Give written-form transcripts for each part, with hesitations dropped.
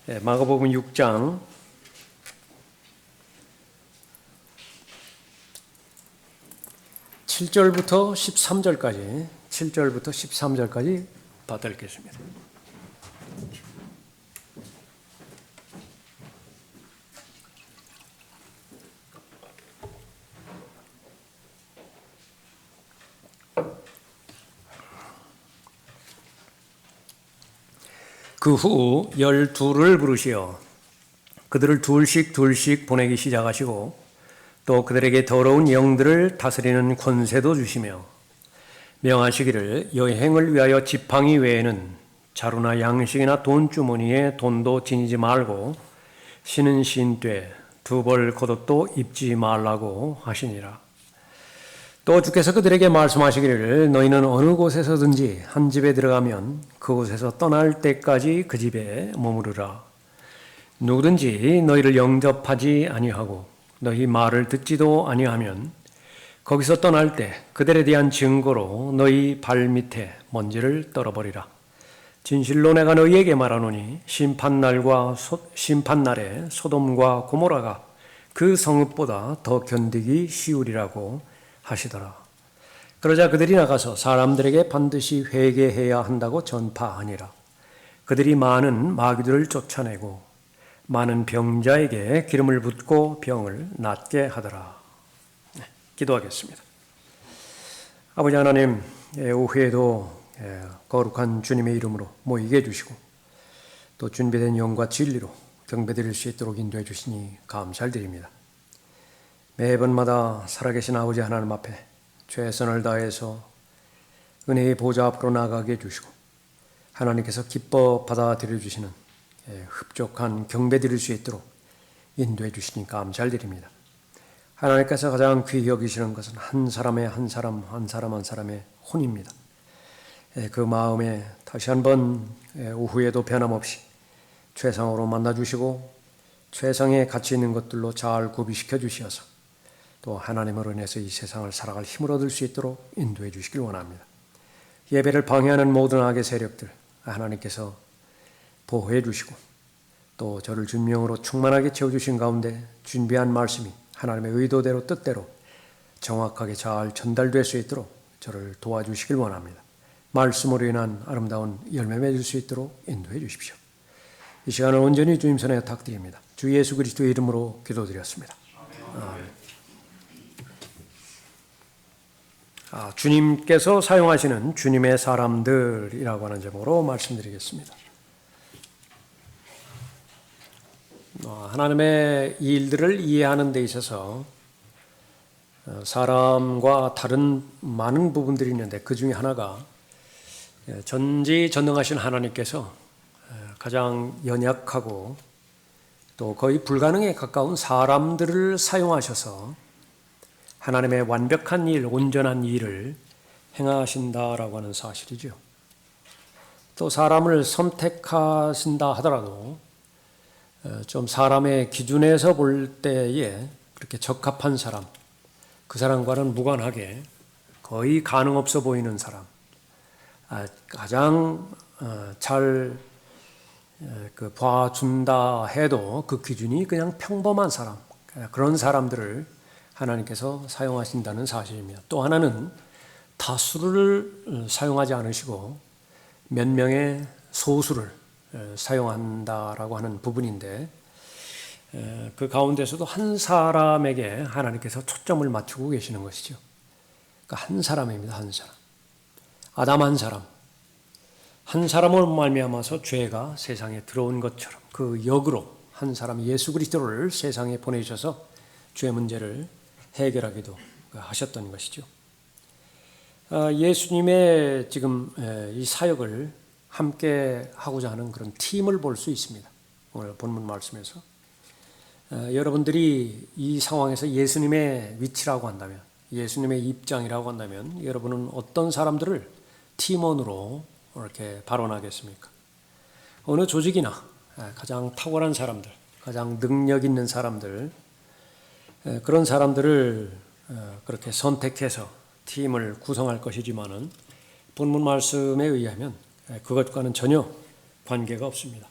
마가복음 6장 7절부터 13절까지 받들겠습니다. 그 후 12를 부르시어 그들을 둘씩 보내기 시작하시고 또 그들에게 더러운 영들을 다스리는 권세도 주시며 명하시기를 여행을 위하여 지팡이 외에는 자루나 양식이나 돈주머니에 돈도 지니지 말고 신은 신되 두 벌 겉옷도 입지 말라고 하시니라. 또 주께서 그들에게 말씀하시기를 너희는 어느 곳에서든지 한 집에 들어가면 그곳에서 떠날 때까지 그 집에 머무르라. 누구든지 너희를 영접하지 아니하고 너희 말을 듣지도 아니하면 거기서 떠날 때 그들에 대한 증거로 너희 발밑에 먼지를 떨어버리라. 진실로 내가 너희에게 말하노니 심판날에 소돔과 고모라가 그 성읍보다 더 견디기 쉬우리라고 하시더라. 그러자 그들이 나가서 사람들에게 반드시 회개해야 한다고 전파하니라. 그들이 많은 마귀들을 쫓아내고 많은 병자에게 기름을 붓고 병을 낫게 하더라. 기도하겠습니다. 아버지 하나님, 오후에도 거룩한 주님의 이름으로 모이게 해주시고 또 준비된 영과 진리로 경배드릴 수 있도록 인도해 주시니 감사드립니다. 매번마다 살아계신 아버지 하나님 앞에 최선을 다해서 은혜의 보좌 앞으로 나가게 해주시고 하나님께서 기뻐 받아들여 주시는 흡족한 경배 드릴 수 있도록 인도해 주시니 감사드립니다. 하나님께서 가장 귀히 여기시는 것은 한 사람의 혼입니다. 그 마음에 다시 한번 오후에도 변함없이 최상으로 만나주시고 최상의 가치 있는 것들로 잘 구비시켜 주시어서 또 하나님으로 인해서 이 세상을 살아갈 힘을 얻을 수 있도록 인도해 주시길 원합니다. 예배를 방해하는 모든 악의 세력들 하나님께서 보호해 주시고 또 저를 준명으로 충만하게 채워주신 가운데 준비한 말씀이 하나님의 의도대로 뜻대로 정확하게 잘 전달될 수 있도록 저를 도와주시길 원합니다. 말씀으로 인한 아름다운 열매 맺을 수 있도록 인도해 주십시오. 이 시간을 온전히 주님 손에 탁드립니다. 주 예수 그리스도의 이름으로 기도드렸습니다. 아멘. 주님께서 사용하시는 주님의 사람들이라고 하는 제목으로 말씀드리겠습니다. 하나님의 일들을 이해하는 데 있어서 사람과 다른 많은 부분들이 있는데 그 중에 하나가 전지전능하신 하나님께서 가장 연약하고 또 거의 불가능에 가까운 사람들을 사용하셔서 하나님의 완벽한 일, 온전한 일을 행하신다라고 하는 사실이죠. 또 사람을 선택하신다 하더라도 좀 사람의 기준에서 볼 때에 그렇게 적합한 사람, 그 사람과는 무관하게 거의 가능 없어 보이는 사람, 가장 잘 봐준다 해도 그 기준이 그냥 평범한 사람, 그런 사람들을 하나님께서 사용하신다는 사실입니다. 또 하나는 다수를 사용하지 않으시고 몇 명의 소수를 사용한다라고 하는 부분인데 그 가운데서도 한 사람에게 하나님께서 초점을 맞추고 계시는 것이죠. 그러니까 한 사람입니다. 한 사람. 아담 한 사람. 한 사람으로 말미암아서 죄가 세상에 들어온 것처럼 그 역으로 한 사람 예수 그리스도를 세상에 보내셔서 죄 문제를 해결하기도 하셨던 것이죠. 예수님의 지금 이 사역을 함께 하고자 하는 그런 팀을 볼 수 있습니다. 오늘 본문 말씀에서 여러분들이 이 상황에서 예수님의 위치라고 한다면, 예수님의 입장이라고 한다면 여러분은 어떤 사람들을 팀원으로 이렇게 발언하겠습니까? 어느 조직이나 가장 탁월한 사람들, 가장 능력 있는 사람들, 그런 사람들을 그렇게 선택해서 팀을 구성할 것이지만은 본문 말씀에 의하면 그것과는 전혀 관계가 없습니다.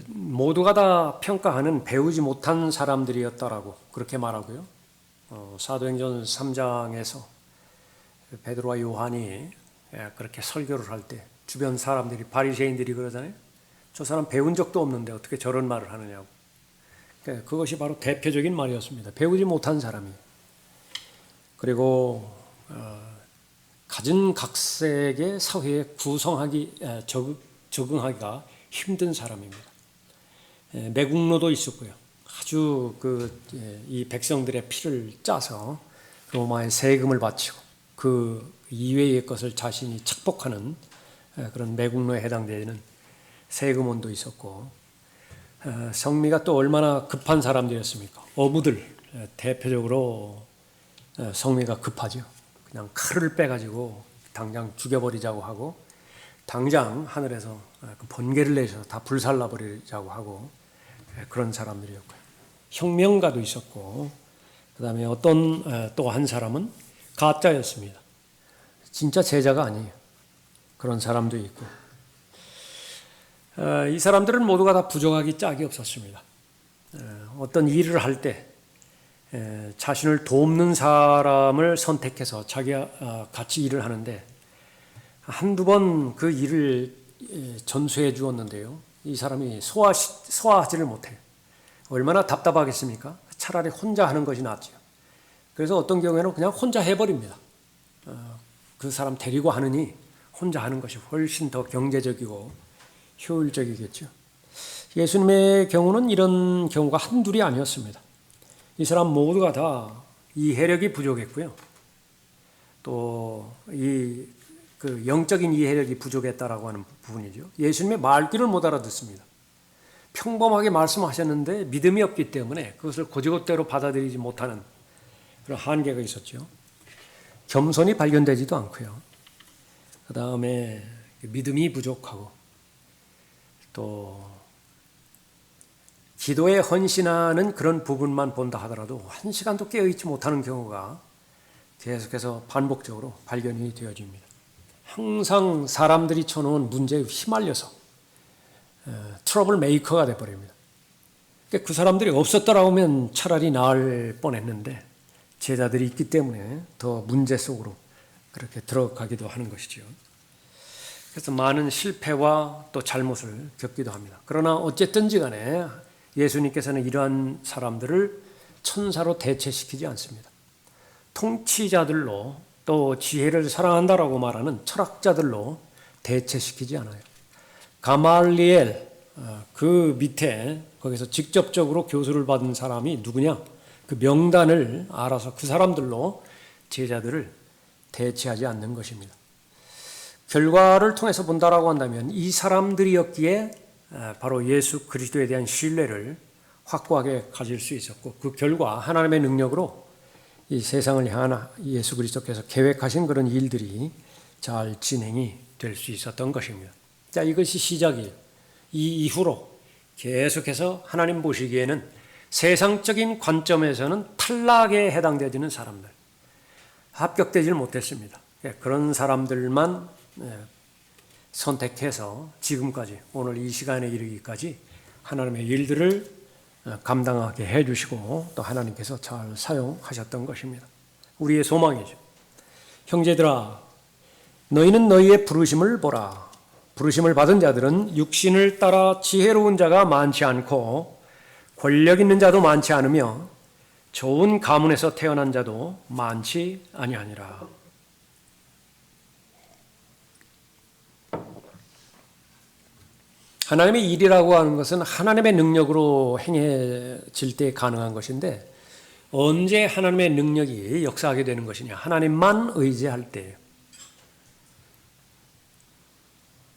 모두가 다 평가하는 배우지 못한 사람들이었다라고 그렇게 말하고요. 사도행전 3장에서 베드로와 요한이 그렇게 설교를 할 때 주변 사람들이 바리새인들이 그러잖아요. 저 사람 배운 적도 없는데 어떻게 저런 말을 하느냐고. 그것이 바로 대표적인 말이었습니다. 배우지 못한 사람이. 그리고 가진 각색의 사회에 적응하기가 힘든 사람입니다. 매국노도 있었고요. 아주 이 백성들의 피를 짜서 로마에 세금을 바치고 그 이외의 것을 자신이 착복하는 그런 매국노에 해당되는 세금원도 있었고, 성미가 또 얼마나 급한 사람들이었습니까? 어부들 대표적으로 성미가 급하죠. 그냥 칼을 빼가지고 당장 죽여버리자고 하고 당장 하늘에서 번개를 내서 다 불살라버리자고 하고 그런 사람들이었고요. 혁명가도 있었고, 그 다음에 어떤 또 한 사람은 가짜였습니다. 진짜 제자가 아니에요. 그런 사람도 있고, 이 사람들은 모두가 다 부족하기 짝이 없었습니다. 어떤 일을 할 때 자신을 돕는 사람을 선택해서 자기가 같이 일을 하는데 한두 번 그 일을 전수해 주었는데요. 이 사람이 소화하지를 못해요. 얼마나 답답하겠습니까? 차라리 혼자 하는 것이 낫죠. 그래서 어떤 경우에는 그냥 혼자 해버립니다. 그 사람 데리고 하느니 혼자 하는 것이 훨씬 더 경제적이고 효율적이겠죠. 예수님의 경우는 이런 경우가 한둘이 아니었습니다. 이 사람 모두가 다 이해력이 부족했고요. 또 그 영적인 이해력이 부족했다라고 하는 부분이죠. 예수님의 말귀를 못 알아듣습니다. 평범하게 말씀하셨는데 믿음이 없기 때문에 그것을 곧이곧대로 받아들이지 못하는 그런 한계가 있었죠. 겸손이 발견되지도 않고요. 그 다음에 믿음이 부족하고 또 기도에 헌신하는 그런 부분만 본다 하더라도 한 시간도 깨어있지 못하는 경우가 계속해서 반복적으로 발견이 되어집니다. 항상 사람들이 쳐놓은 문제에 휘말려서 트러블 메이커가 돼버립니다. 그 사람들이 없었더라고 하면 차라리 나을 뻔했는데 제자들이 있기 때문에 더 문제 속으로 그렇게 들어가기도 하는 것이죠. 그래서 많은 실패와 또 잘못을 겪기도 합니다. 그러나 어쨌든지 간에 예수님께서는 이러한 사람들을 천사로 대체시키지 않습니다. 통치자들로 또 지혜를 사랑한다라고 말하는 철학자들로 대체시키지 않아요. 가말리엘 그 밑에 거기서 직접적으로 교수를 받은 사람이 누구냐? 그 명단을 알아서 그 사람들로 제자들을 대체하지 않는 것입니다. 결과를 통해서 본다라고 한다면 이 사람들이었기에 바로 예수 그리스도에 대한 신뢰를 확고하게 가질 수 있었고, 그 결과 하나님의 능력으로 이 세상을 향한 예수 그리스도께서 계획하신 그런 일들이 잘 진행이 될 수 있었던 것입니다. 자, 이것이 시작이에요. 이 이후로 계속해서 하나님 보시기에는 세상적인 관점에서는 탈락에 해당되는 사람들, 합격되질 못했습니다. 그런 사람들만 선택해서 지금까지 오늘 이 시간에 이르기까지 하나님의 일들을 감당하게 해주시고 또 하나님께서 잘 사용하셨던 것입니다. 우리의 소망이죠. 형제들아, 너희는 너희의 부르심을 보라. 부르심을 받은 자들은 육신을 따라 지혜로운 자가 많지 않고 권력 있는 자도 많지 않으며 좋은 가문에서 태어난 자도 많지 아니하니라. 하나님의 일이라고 하는 것은 하나님의 능력으로 행해질 때 가능한 것인데, 언제 하나님의 능력이 역사하게 되는 것이냐? 하나님만 의지할 때예요.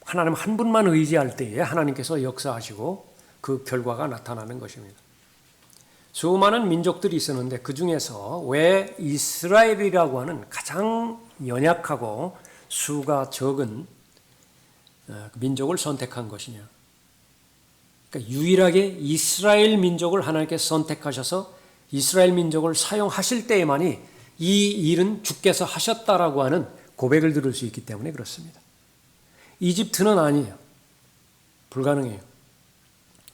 하나님 한 분만 의지할 때에 하나님께서 역사하시고 그 결과가 나타나는 것입니다. 수많은 민족들이 있었는데 그 중에서 왜 이스라엘이라고 하는 가장 연약하고 수가 적은 민족을 선택한 것이냐? 그러니까 유일하게 이스라엘 민족을 하나님께서 선택하셔서 이스라엘 민족을 사용하실 때에만이 이 일은 주께서 하셨다라고 하는 고백을 들을 수 있기 때문에 그렇습니다. 이집트는 아니에요. 불가능해요.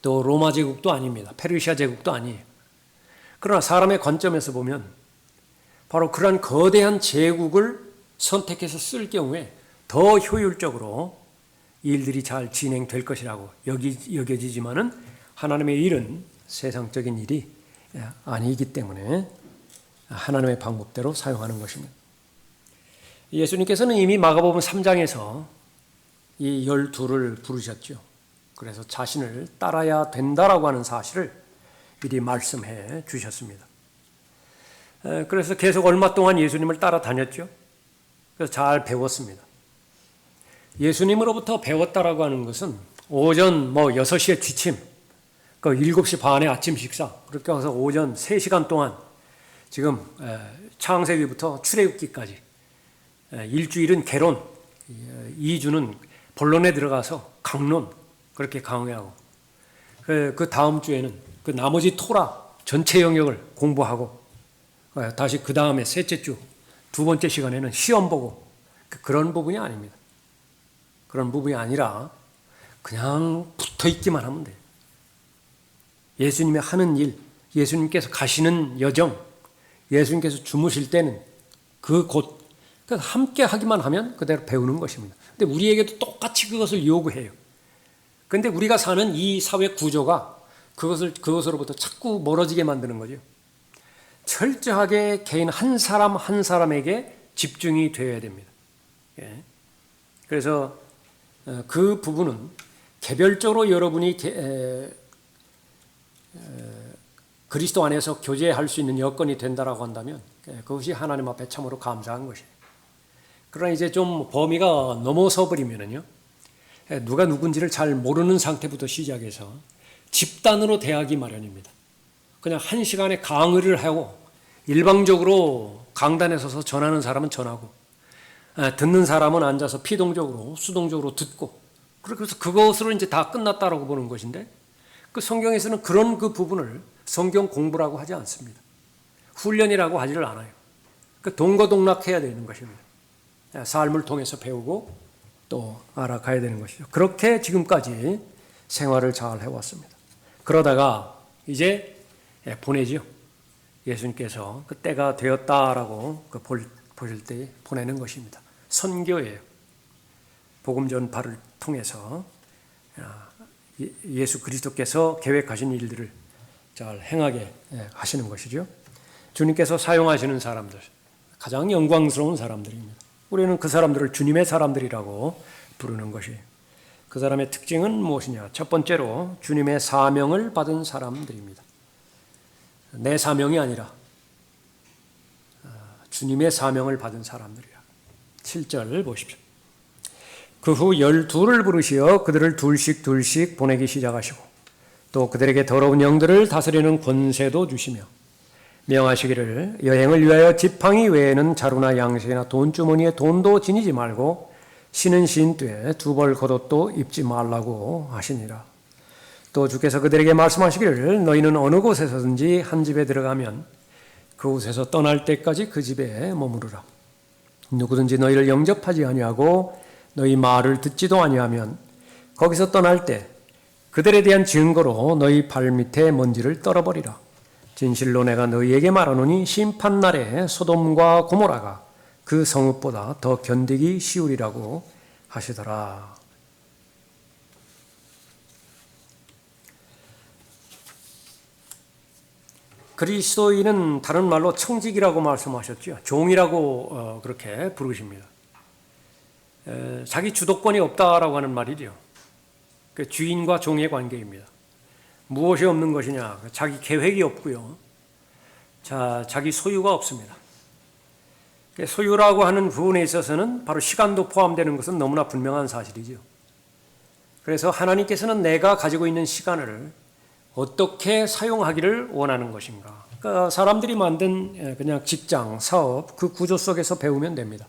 또 로마 제국도 아닙니다. 페르시아 제국도 아니에요. 그러나 사람의 관점에서 보면 바로 그러한 거대한 제국을 선택해서 쓸 경우에 더 효율적으로 일들이 잘 진행될 것이라고 여겨지지만은 하나님의 일은 세상적인 일이 아니기 때문에 하나님의 방법대로 사용하는 것입니다. 예수님께서는 이미 마가복음 3장에서 이 12를 부르셨죠. 그래서 자신을 따라야 된다라고 하는 사실을 미리 말씀해 주셨습니다. 그래서 계속 얼마 동안 예수님을 따라다녔죠. 그래서 잘 배웠습니다. 예수님으로부터 배웠다라고 하는 것은 오전 6시에 취침, 그 7시 반에 아침 식사, 그렇게 해서 오전 3시간 동안 지금 창세기부터 출애굽기까지 일주일은 개론, 2주는 본론에 들어가서 강론 그렇게 강의하고 그 다음 주에는 그 나머지 토라 전체 영역을 공부하고 다시 그 다음에 셋째 주 두 번째 시간에는 시험 보고 그런 부분이 아닙니다. 그런 부분이 아니라 그냥 붙어 있기만 하면 돼요. 예수님이 하는 일, 예수님께서 가시는 여정, 예수님께서 주무실 때는 그곳 함께 하기만 하면 그대로 배우는 것입니다. 근데 우리에게도 똑같이 그것을 요구해요. 근데 우리가 사는 이 사회 구조가 그것으로부터 자꾸 멀어지게 만드는 거죠. 철저하게 개인 한 사람 한 사람에게 집중이 되어야 됩니다. 그래서 그 부분은 개별적으로 여러분이 그리스도 안에서 교제할 수 있는 여건이 된다라고 한다면 그것이 하나님 앞에 참으로 감사한 것이에요. 그러나 이제 좀 범위가 넘어서 버리면은요, 누가 누군지를 잘 모르는 상태부터 시작해서 집단으로 대하기 마련입니다. 그냥 한 시간에 강의를 하고 일방적으로 강단에 서서 전하는 사람은 전하고 듣는 사람은 앉아서 피동적으로 수동적으로 듣고 그래서 그것으로 이제 다 끝났다라고 보는 것인데 그 성경에서는 그런 그 부분을 성경 공부라고 하지 않습니다. 훈련이라고 하지를 않아요. 그 동거동락해야 되는 것입니다. 삶을 통해서 배우고 또 알아가야 되는 것이죠. 그렇게 지금까지 생활을 잘 해왔습니다. 그러다가 이제 보내죠. 예수님께서 그 때가 되었다라고 보실 때 보내는 것입니다. 선교예요. 복음 전파를 통해서 예수 그리스도께서 계획하신 일들을 잘 행하게 하시는 것이죠. 주님께서 사용하시는 사람들, 가장 영광스러운 사람들입니다. 우리는 그 사람들을 주님의 사람들이라고 부르는 것이에요. 그 사람의 특징은 무엇이냐? 첫 번째로 주님의 사명을 받은 사람들입니다. 내 사명이 아니라 주님의 사명을 받은 사람들이야. 7절 보십시오. 그 후 12를 부르시어 그들을 둘씩 보내기 시작하시고 또 그들에게 더러운 영들을 다스리는 권세도 주시며 명하시기를 여행을 위하여 지팡이 외에는 자루나 양식이나 돈주머니에 돈도 지니지 말고 신은 신뒤에 두 벌 겉옷도 입지 말라고 하시니라. 또 주께서 그들에게 말씀하시기를 너희는 어느 곳에서든지 한 집에 들어가면 그곳에서 떠날 때까지 그 집에 머무르라. 누구든지 너희를 영접하지 아니하고 너희 말을 듣지도 아니하면 거기서 떠날 때 그들에 대한 증거로 너희 발밑에 먼지를 떨어버리라. 진실로 내가 너희에게 말하노니 심판날에 소돔과 고모라가 그 성읍보다 더 견디기 쉬우리라고 하시더라. 그리스도인은 다른 말로 청직이라고 말씀하셨죠. 종이라고 그렇게 부르십니다. 자기 주도권이 없다라고 하는 말이죠. 그 주인과 종의 관계입니다. 무엇이 없는 것이냐? 자기 계획이 없고요. 자기 소유가 없습니다. 소유라고 하는 부분에 있어서는 바로 시간도 포함되는 것은 너무나 분명한 사실이죠. 그래서 하나님께서는 내가 가지고 있는 시간을 어떻게 사용하기를 원하는 것인가? 그러니까 사람들이 만든 그냥 직장, 사업, 그 구조 속에서 배우면 됩니다.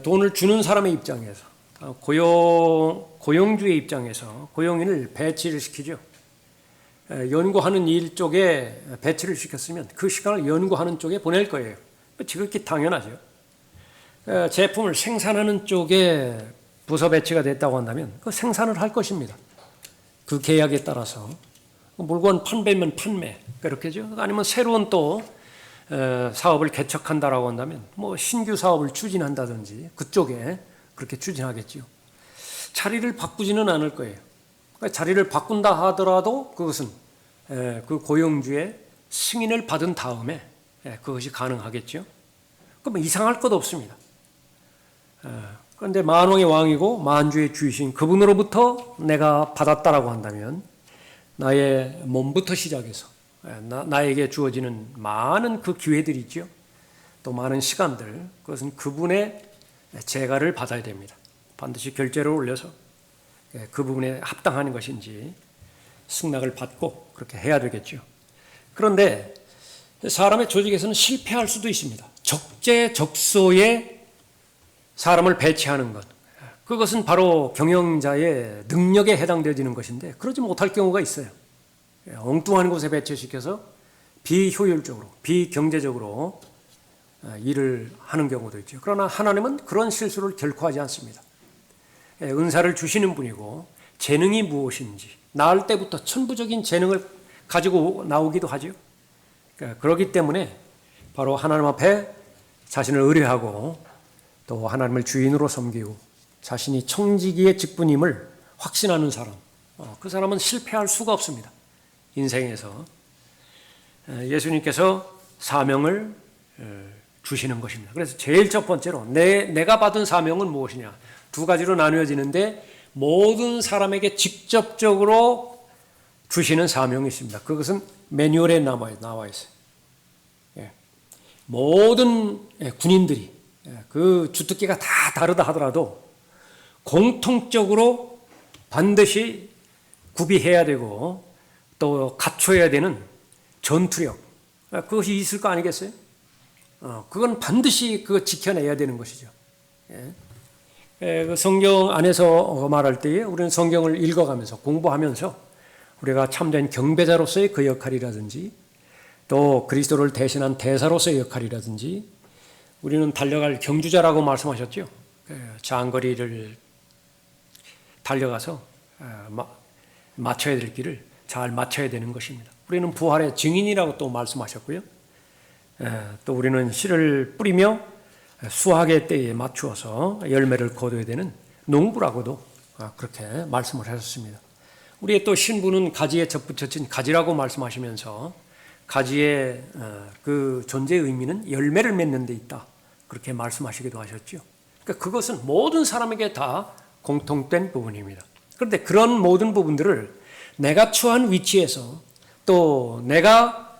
돈을 주는 사람의 입장에서, 고용주의 입장에서 고용인을 배치를 시키죠. 연구하는 일 쪽에 배치를 시켰으면 그 시간을 연구하는 쪽에 보낼 거예요. 지극히 당연하죠. 제품을 생산하는 쪽에 부서 배치가 됐다고 한다면 그 생산을 할 것입니다. 그 계약에 따라서 물건 판매면 판매 그렇게죠. 아니면 새로운 또 사업을 개척한다라고 한다면 뭐 신규 사업을 추진한다든지 그쪽에 그렇게 추진하겠죠. 자리를 바꾸지는 않을 거예요. 그러니까 자리를 바꾼다 하더라도 그것은 그 고용주의 승인을 받은 다음에 그것이 가능하겠죠. 그러면 이상할 것 없습니다. 그런데 만왕의 왕이고 만주의 주이신 그분으로부터 내가 받았다라고 한다면 나의 몸부터 시작해서 나에게 주어지는 많은 그 기회들이 있죠. 또 많은 시간들, 그것은 그분의 재가를 받아야 됩니다. 반드시 결제를 올려서 그 부분에 합당한 것인지 승낙을 받고 그렇게 해야 되겠죠. 그런데 사람의 조직에서는 실패할 수도 있습니다. 적재적소에 사람을 배치하는 것, 그것은 바로 경영자의 능력에 해당되어지는 것인데 그러지 못할 경우가 있어요. 엉뚱한 곳에 배치시켜서 비효율적으로, 비경제적으로 일을 하는 경우도 있죠. 그러나 하나님은 그런 실수를 결코 하지 않습니다. 은사를 주시는 분이고 재능이 무엇인지 낳을 때부터 천부적인 재능을 가지고 나오기도 하죠. 그렇기 때문에 바로 하나님 앞에 자신을 의뢰하고 또 하나님을 주인으로 섬기고 자신이 청지기의 직분임을 확신하는 사람, 그 사람은 실패할 수가 없습니다. 인생에서 예수님께서 사명을 주시는 것입니다. 그래서 제일 첫 번째로 내가 받은 사명은 무엇이냐, 두 가지로 나누어지는데 모든 사람에게 직접적으로 주시는 사명이 있습니다. 그것은 매뉴얼에 나와 있어요. 모든 군인들이 그 주특기가 다 다르다 하더라도 공통적으로 반드시 구비해야 되고 또 갖춰야 되는 전투력, 그것이 있을 거 아니겠어요? 그건 반드시 그거 지켜내야 되는 것이죠. 그 성경 안에서 말할 때에 우리는 성경을 읽어가면서 공부하면서 우리가 참된 경배자로서의 그 역할이라든지 또 그리스도를 대신한 대사로서의 역할이라든지 우리는 달려갈 경주자라고 말씀하셨죠. 장거리를 달려가서 맞춰야 될 길을 잘 맞춰야 되는 것입니다. 우리는 부활의 증인이라고 또 말씀하셨고요. 또 우리는 씨를 뿌리며 수확의 때에 맞추어서 열매를 거둬야 되는 농부라고도 그렇게 말씀을 하셨습니다. 우리의 또 신부는 가지에 접붙여진 가지라고 말씀하시면서 가지의 그 존재의 의미는 열매를 맺는 데 있다, 그렇게 말씀하시기도 하셨죠. 그러니까 그것은 모든 사람에게 다 공통된 부분입니다. 그런데 그런 모든 부분들을 내가 처한 위치에서 또 내가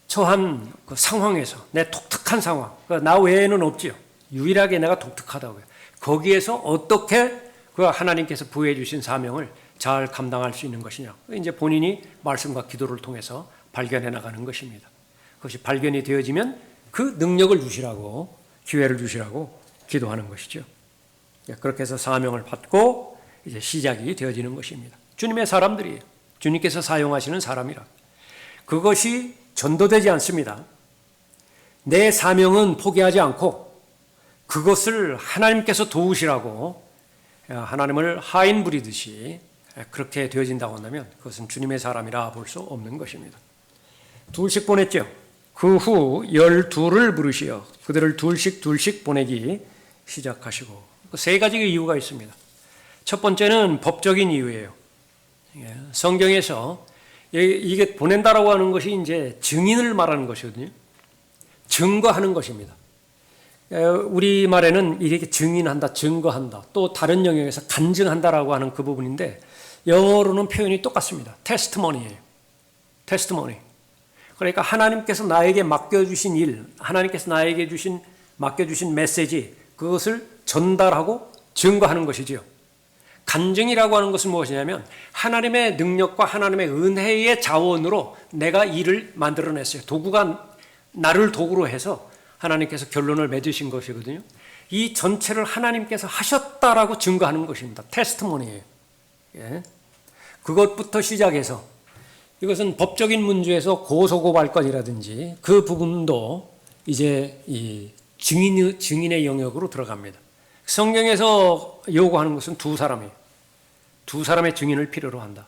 처한 그 상황에서 내 독특한 상황, 나 외에는 없지요. 유일하게 내가 독특하다고요. 거기에서 어떻게 그 하나님께서 부여해 주신 사명을 잘 감당할 수 있는 것이냐, 이제 본인이 말씀과 기도를 통해서 발견해 나가는 것입니다. 그것이 발견이 되어지면 그 능력을 주시라고, 기회를 주시라고 기도하는 것이죠. 그렇게 해서 사명을 받고 이제 시작이 되어지는 것입니다. 주님의 사람들이에요. 주님께서 사용하시는 사람이라. 그것이 전도되지 않습니다. 내 사명은 포기하지 않고 그것을 하나님께서 도우시라고 하나님을 하인 부리듯이 그렇게 되어진다고 한다면 그것은 주님의 사람이라 볼 수 없는 것입니다. 둘씩 보냈죠. 그 후 12를 부르시어 그들을 둘씩 보내기 시작하시고, 세 가지의 이유가 있습니다. 첫 번째는 법적인 이유예요. 성경에서 이게 보낸다라고 하는 것이 이제 증인을 말하는 것이거든요. 증거하는 것입니다. 우리 말에는 이렇게 증인한다, 증거한다, 또 다른 영역에서 간증한다라고 하는 그 부분인데 영어로는 표현이 똑같습니다. 테스트머니예요. 테스트머니. 그러니까 하나님께서 나에게 맡겨주신 일, 하나님께서 나에게 맡겨주신 메시지, 그것을 전달하고 증거하는 것이지요. 간증이라고 하는 것은 무엇이냐면 하나님의 능력과 하나님의 은혜의 자원으로 내가 일을 만들어냈어요. 도구가 나를 도구로 해서 하나님께서 결론을 맺으신 것이거든요. 이 전체를 하나님께서 하셨다라고 증거하는 것입니다. 테스트모니예요. 그것부터 시작해서 이것은 법적인 문제에서 고소고발권이라든지 그 부분도 이제 이 증인의 영역으로 들어갑니다. 성경에서 요구하는 것은 두 사람이에요. 두 사람의 증인을 필요로 한다.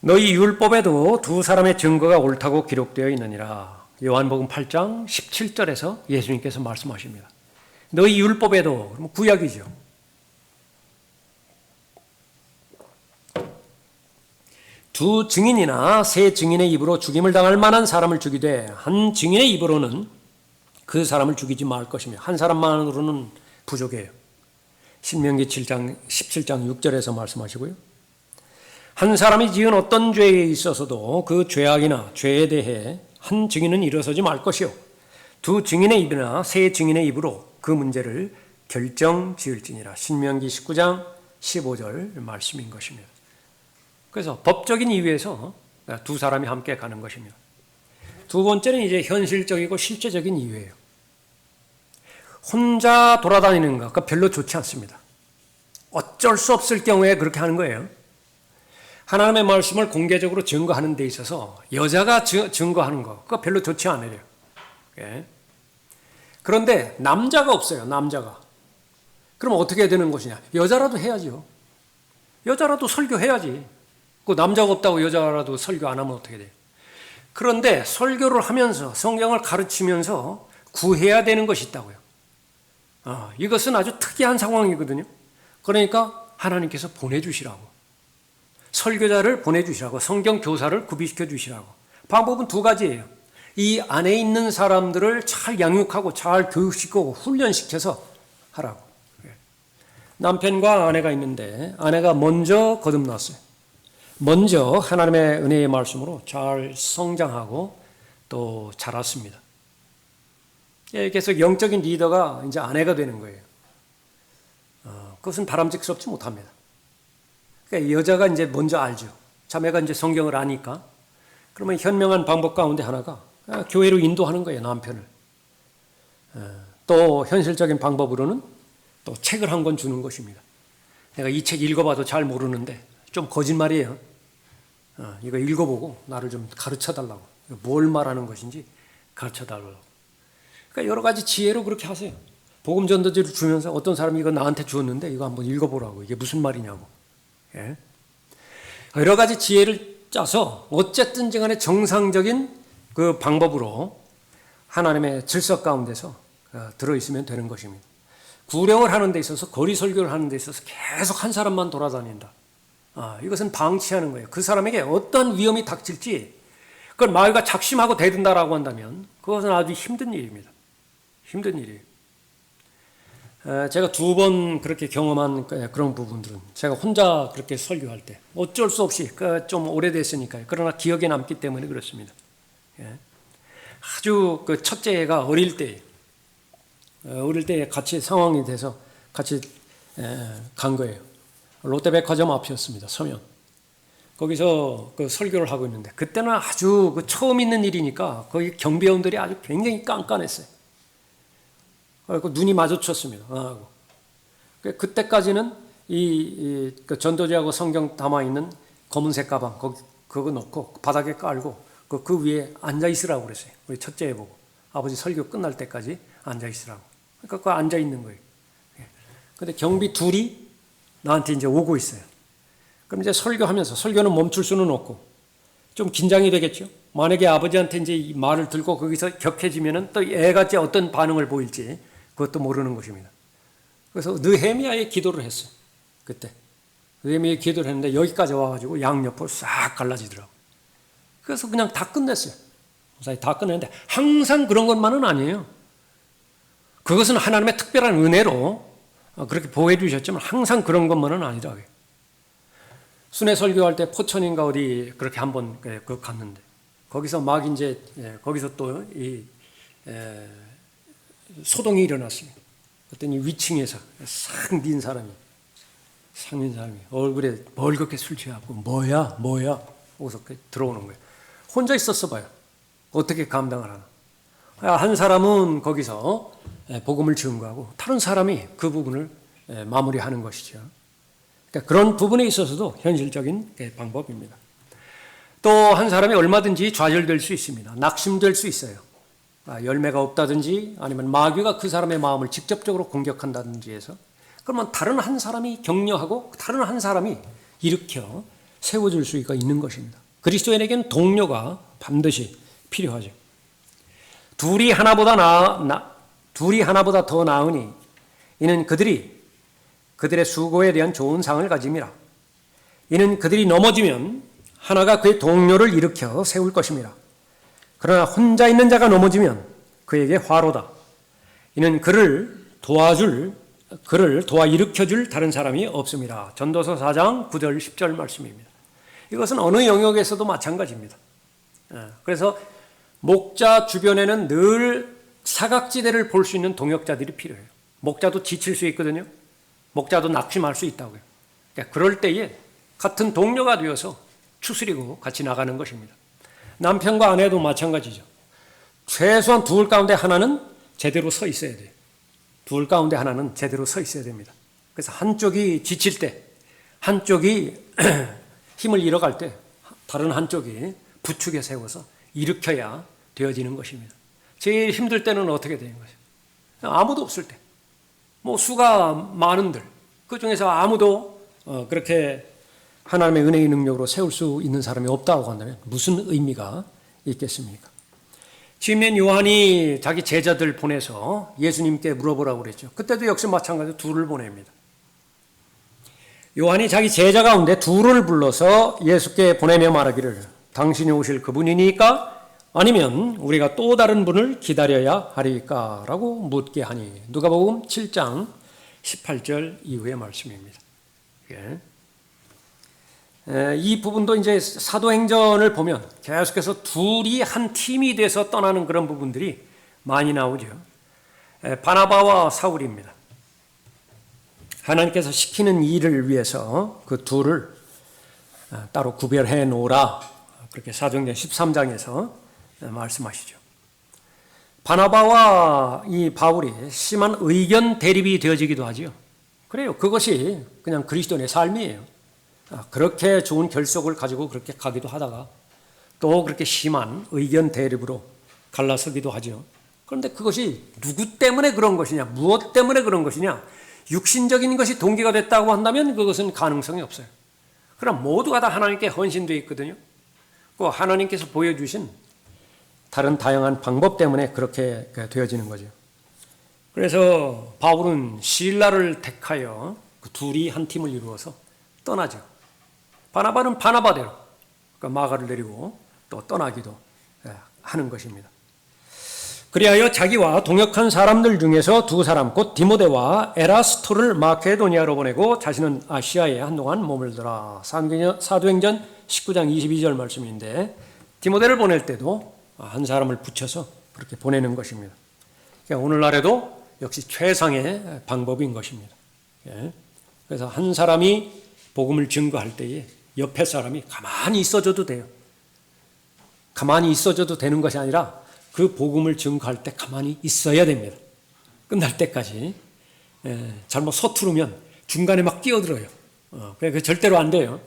너희 율법에도 두 사람의 증거가 옳다고 기록되어 있느니라. 요한복음 8장 17절에서 예수님께서 말씀하십니다. 너희 율법에도, 구약이죠. 두 증인이나 세 증인의 입으로 죽임을 당할 만한 사람을 죽이되 한 증인의 입으로는 그 사람을 죽이지 말 것이며 한 사람만으로는 부족해요. 신명기 7장 17장 6절에서 말씀하시고요. 한 사람이 지은 어떤 죄에 있어서도 그 죄악이나 죄에 대해 한 증인은 일어서지 말 것이요. 두 증인의 입이나 세 증인의 입으로 그 문제를 결정지을지니라. 신명기 19장 15절 말씀인 것입니다. 그래서 법적인 이유에서 두 사람이 함께 가는 것입니다. 두 번째는 이제 현실적이고 실제적인 이유예요. 혼자 돌아다니는 것, 그거 별로 좋지 않습니다. 어쩔 수 없을 경우에 그렇게 하는 거예요. 하나님의 말씀을 공개적으로 증거하는 데 있어서 여자가 증거하는 거, 그거 별로 좋지 않아요. 그런데 남자가 없어요, 남자가. 그럼 어떻게 되는 것이냐? 여자라도 해야죠. 여자라도 설교해야지. 그 남자가 없다고 여자라도 설교 안 하면 어떻게 돼요? 그런데 설교를 하면서 성경을 가르치면서 구해야 되는 것이 있다고요. 이것은 아주 특이한 상황이거든요. 그러니까 하나님께서 보내주시라고. 설교자를 보내주시라고. 성경 교사를 구비시켜 주시라고. 방법은 두 가지예요. 이 안에 있는 사람들을 잘 양육하고 잘 교육시키고 훈련시켜서 하라고. 남편과 아내가 있는데 아내가 먼저 거듭났어요. 먼저 하나님의 은혜의 말씀으로 잘 성장하고 또 자랐습니다. 그래서 영적인 리더가 이제 아내가 되는 거예요. 그것은 바람직스럽지 못합니다. 그러니까 여자가 이제 먼저 알죠. 자매가 이제 성경을 아니까. 그러면 현명한 방법 가운데 하나가 교회로 인도하는 거예요, 남편을. 또 현실적인 방법으로는 또 책을 한 권 주는 것입니다. 내가 이 책 읽어봐도 잘 모르는데 좀 거짓말이에요. 이거 읽어보고 나를 좀 가르쳐달라고. 뭘 말하는 것인지 가르쳐달라고. 그러니까 여러 가지 지혜로 그렇게 하세요. 복음 전도지를 주면서 어떤 사람이 이거 나한테 주었는데 이거 한번 읽어보라고. 이게 무슨 말이냐고. 여러 가지 지혜를 짜서 어쨌든지 간에 정상적인 그 방법으로 하나님의 질서 가운데서 들어있으면 되는 것입니다. 구령을 하는 데 있어서 거리 설교를 하는 데 있어서 계속 한 사람만 돌아다닌다. 이것은 방치하는 거예요. 그 사람에게 어떤 위험이 닥칠지 그걸 마귀가 작심하고 대든다라고 한다면 그것은 아주 힘든 일입니다. 힘든 일이에요. 제가 두 번 그렇게 경험한 그런 부분들은 제가 혼자 그렇게 설교할 때 어쩔 수 없이 좀 오래됐으니까요. 그러나 기억에 남기 때문에 그렇습니다. 아주 그 첫째가 어릴 때 같이 상황이 돼서 같이 간 거예요. 롯데백화점 앞이었습니다. 서면. 거기서 그 설교를 하고 있는데 그때는 아주 그 처음 있는 일이니까 거기 경비원들이 아주 굉장히 깐깐했어요. 그 눈이 마주쳤습니다. 그때까지는 그 전도지하고 성경 담아 있는 검은색 가방 그거 놓고 바닥에 깔고 그 위에 앉아 있으라고 그랬어요. 우리 첫째 보고 아버지 설교 끝날 때까지 앉아 있으라고. 그러니까 그 앉아 있는 거예요. 근데 경비 둘이 나한테 이제 오고 있어요. 그럼 이제 설교하면서 설교는 멈출 수는 없고 좀 긴장이 되겠죠. 만약에 아버지한테 이제 이 말을 들고 거기서 격해지면은 또 애같이 어떤 반응을 보일지 그것도 모르는 것입니다. 그래서 느헤미야의 기도를 했어요. 그때 느헤미야의 기도를 했는데 여기까지 와가지고 양옆으로 싹 갈라지더라고. 그래서 그냥 다 끝냈어요. 다 끝냈는데 항상 그런 것만은 아니에요. 그것은 하나님의 특별한 은혜로 그렇게 보호해 주셨지만 항상 그런 것만은 아니더라고요. 순회 설교할 때 포천인가 어디 그렇게 한번 갔는데 거기서 막 이제 거기서 또 이 소동이 일어났습니다. 그랬더니 위층에서 상민 사람이 얼굴에 벌겋게 술 취하고 뭐야 거기서 들어오는 거예요. 혼자 있었어 봐요. 어떻게 감당을 하나. 한 사람은 거기서 복음을 증거하고 다른 사람이 그 부분을 마무리하는 것이죠. 그러니까 그런 부분에 있어서도 현실적인 방법입니다. 또 한 사람이 얼마든지 좌절될 수 있습니다. 낙심될 수 있어요. 열매가 없다든지 아니면 마귀가 그 사람의 마음을 직접적으로 공격한다든지 해서 그러면 다른 한 사람이 격려하고 다른 한 사람이 일으켜 세워줄 수가 있는 것입니다. 그리스도인에게는 동료가 반드시 필요하죠. 둘이 하나보다 더 나으니 이는 그들의 수고에 대한 좋은 상을 가짐이라. 이는 그들이 넘어지면 하나가 그의 동료를 일으켜 세울 것입니다. 그러나 혼자 있는 자가 넘어지면 그에게 화로다. 이는 그를 도와 일으켜줄 다른 사람이 없습니다. 전도서 4장 9절 10절 말씀입니다. 이것은 어느 영역에서도 마찬가지입니다. 그래서 목자 주변에는 늘 사각지대를 볼 수 있는 동역자들이 필요해요. 목자도 지칠 수 있거든요. 목자도 낙심할 수 있다고요. 그러니까 그럴 때에 같은 동료가 되어서 추스리고 같이 나가는 것입니다. 남편과 아내도 마찬가지죠. 최소한 둘 가운데 하나는 제대로 서 있어야 돼요. 둘 가운데 하나는 제대로 서 있어야 됩니다. 그래서 한쪽이 지칠 때, 한쪽이 힘을 잃어갈 때 다른 한쪽이 부축에 세워서 일으켜야 되어지는 것입니다. 제일 힘들 때는 어떻게 되는 거죠? 아무도 없을 때, 수가 많은들 그 중에서 아무도 그렇게 하나님의 은혜의 능력으로 세울 수 있는 사람이 없다고 한다면 무슨 의미가 있겠습니까? 시몬 요한이 자기 제자들 보내서 예수님께 물어보라고 그랬죠. 그때도 역시 마찬가지로 둘을 보냅니다. 요한이 자기 제자 가운데 둘을 불러서 예수께 보내며 말하기를 당신이 오실 그분이니까 아니면 우리가 또 다른 분을 기다려야 하리까? 라고 묻게 하니 누가복음 7장 18절 이후의 말씀입니다. 이 부분도 이제 사도행전을 보면 계속해서 둘이 한 팀이 돼서 떠나는 그런 부분들이 많이 나오죠. 바나바와 사울입니다. 하나님께서 시키는 일을 위해서 그 둘을 따로 구별해 놓으라. 그렇게 사도행전 13장에서 말씀하시죠. 바나바와 이 바울이 심한 의견 대립이 되어지기도 하죠. 그래요. 그것이 그냥 그리스도인의 삶이에요. 그렇게 좋은 결속을 가지고 그렇게 가기도 하다가 또 그렇게 심한 의견 대립으로 갈라서기도 하죠. 그런데 그것이 누구 때문에 그런 것이냐, 무엇 때문에 그런 것이냐, 육신적인 것이 동기가 됐다고 한다면 그것은 가능성이 없어요. 그럼 모두가 다 하나님께 헌신되어 있거든요. 그 하나님께서 보여주신 다른 다양한 방법 때문에 그렇게 되어지는 거죠. 그래서 바울은 실라를 택하여 그 둘이 한 팀을 이루어서 떠나죠. 바나바는 바나바대로 마가를 데리고 또 떠나기도 하는 것입니다. 그리하여 자기와 동역한 사람들 중에서 두 사람 곧 디모데와 에라스토를 마케도니아로 보내고 자신은 아시아에 한동안 머물더라. 사도행전 19장 22절 말씀인데 디모데를 보낼 때도 한 사람을 붙여서 그렇게 보내는 것입니다. 그러니까 오늘날에도 역시 최상의 방법인 것입니다. 그래서 한 사람이 복음을 증거할 때에 옆에 사람이 가만히 있어줘도 돼요. 가만히 있어줘도 되는 것이 아니라 그 복음을 증거할 때 가만히 있어야 됩니다. 끝날 때까지. 잘못 서투르면 중간에 막 끼어들어요. 그게 절대로 안 돼요.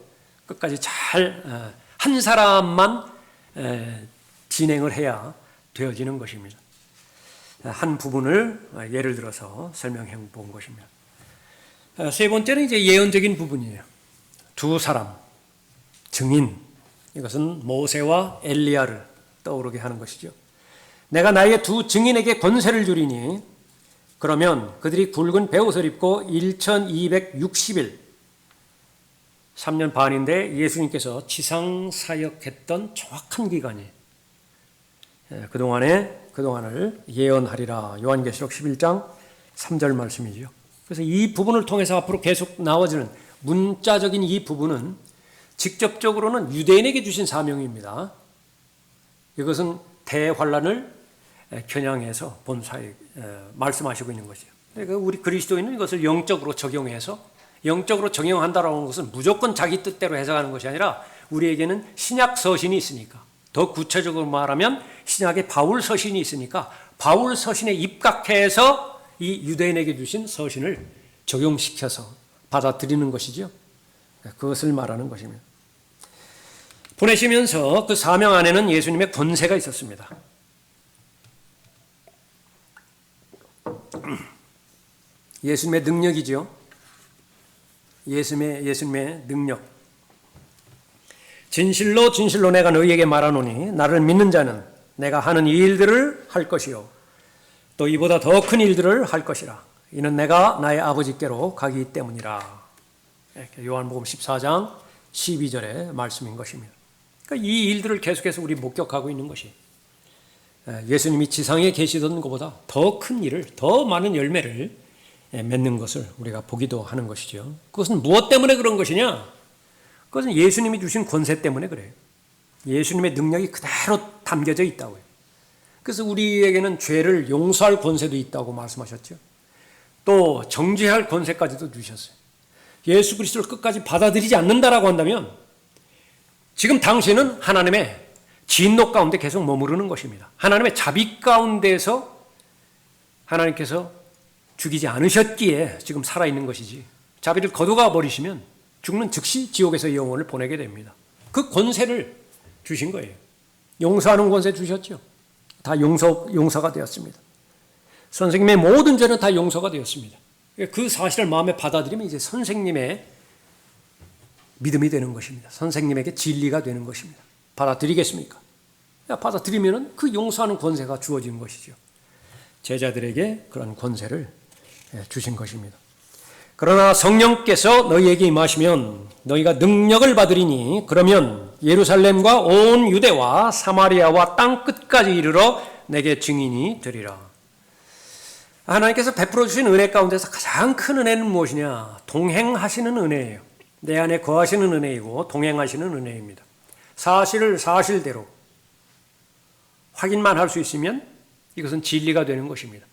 끝까지 잘 한 사람만 진행을 해야 되어지는 것입니다. 한 부분을 예를 들어서 설명해 본 것입니다. 세 번째는 이제 예언적인 부분이에요. 두 사람, 증인. 이것은 모세와 엘리야를 떠오르게 하는 것이죠. 내가 나의 두 증인에게 권세를 주리니 그러면 그들이 굵은 베옷을 입고 1260일 3년 반인데 예수님께서 지상 사역했던 정확한 기간이 그동안을 예언하리라. 요한계시록 11장 3절 말씀이죠. 그래서 이 부분을 통해서 앞으로 계속 나와지는 문자적인 이 부분은 직접적으로는 유대인에게 주신 사명입니다. 이것은 대환란을 겨냥해서 본사에 말씀하시고 있는 것이죠. 그러니까 우리 그리스도인은 이것을 영적으로 적용해서 영적으로 적용한다라는 것은 무조건 자기 뜻대로 해석하는 것이 아니라 우리에게는 신약 서신이 있으니까 더 구체적으로 말하면 신약의 바울 서신이 있으니까 바울 서신에 입각해서 이 유대인에게 주신 서신을 적용시켜서 받아들이는 것이죠. 그것을 말하는 것입니다. 보내시면서 그 사명 안에는 예수님의 권세가 있었습니다. 예수님의 능력이죠. 예수님의 능력. 진실로 진실로 내가 너희에게 말하노니 나를 믿는 자는 내가 하는 이 일들을 할 것이요 또 이보다 더 큰 일들을 할 것이라. 이는 내가 나의 아버지께로 가기 때문이라. 요한복음 14장 12절의 말씀인 것입니다. 그러니까 이 일들을 계속해서 우리 목격하고 있는 것이 예수님이 지상에 계시던 것보다 더 큰 일을, 더 많은 열매를 맺는 것을 우리가 보기도 하는 것이죠. 그것은 무엇 때문에 그런 것이냐? 그것은 예수님이 주신 권세 때문에 그래요. 예수님의 능력이 그대로 담겨져 있다고요. 그래서 우리에게는 죄를 용서할 권세도 있다고 말씀하셨죠. 또 정죄할 권세까지도 주셨어요. 예수 그리스도를 끝까지 받아들이지 않는다라고 한다면 지금 당신은 하나님의 진노 가운데 계속 머무르는 것입니다. 하나님의 자비 가운데서 하나님께서 죽이지 않으셨기에 지금 살아있는 것이지, 자비를 거두가 버리시면 죽는 즉시 지옥에서 영혼을 보내게 됩니다. 그 권세를 주신 거예요. 용서하는 권세 주셨죠. 다 용서가 되었습니다. 선생님의 모든 죄는 다 용서가 되었습니다. 그 사실을 마음에 받아들이면 이제 선생님의 믿음이 되는 것입니다. 선생님에게 진리가 되는 것입니다. 받아들이겠습니까? 받아들이면 그 용서하는 권세가 주어지는 것이죠. 제자들에게 그런 권세를 주신 것입니다. 그러나 성령께서 너희에게 임하시면 너희가 능력을 받으리니 그러면 예루살렘과 온 유대와 사마리아와 땅 끝까지 이르러 내게 증인이 되리라. 하나님께서 베풀어 주신 은혜 가운데서 가장 큰 은혜는 무엇이냐? 동행하시는 은혜예요. 내 안에 거하시는 은혜이고 동행하시는 은혜입니다. 사실을 사실대로 확인만 할 수 있으면 이것은 진리가 되는 것입니다.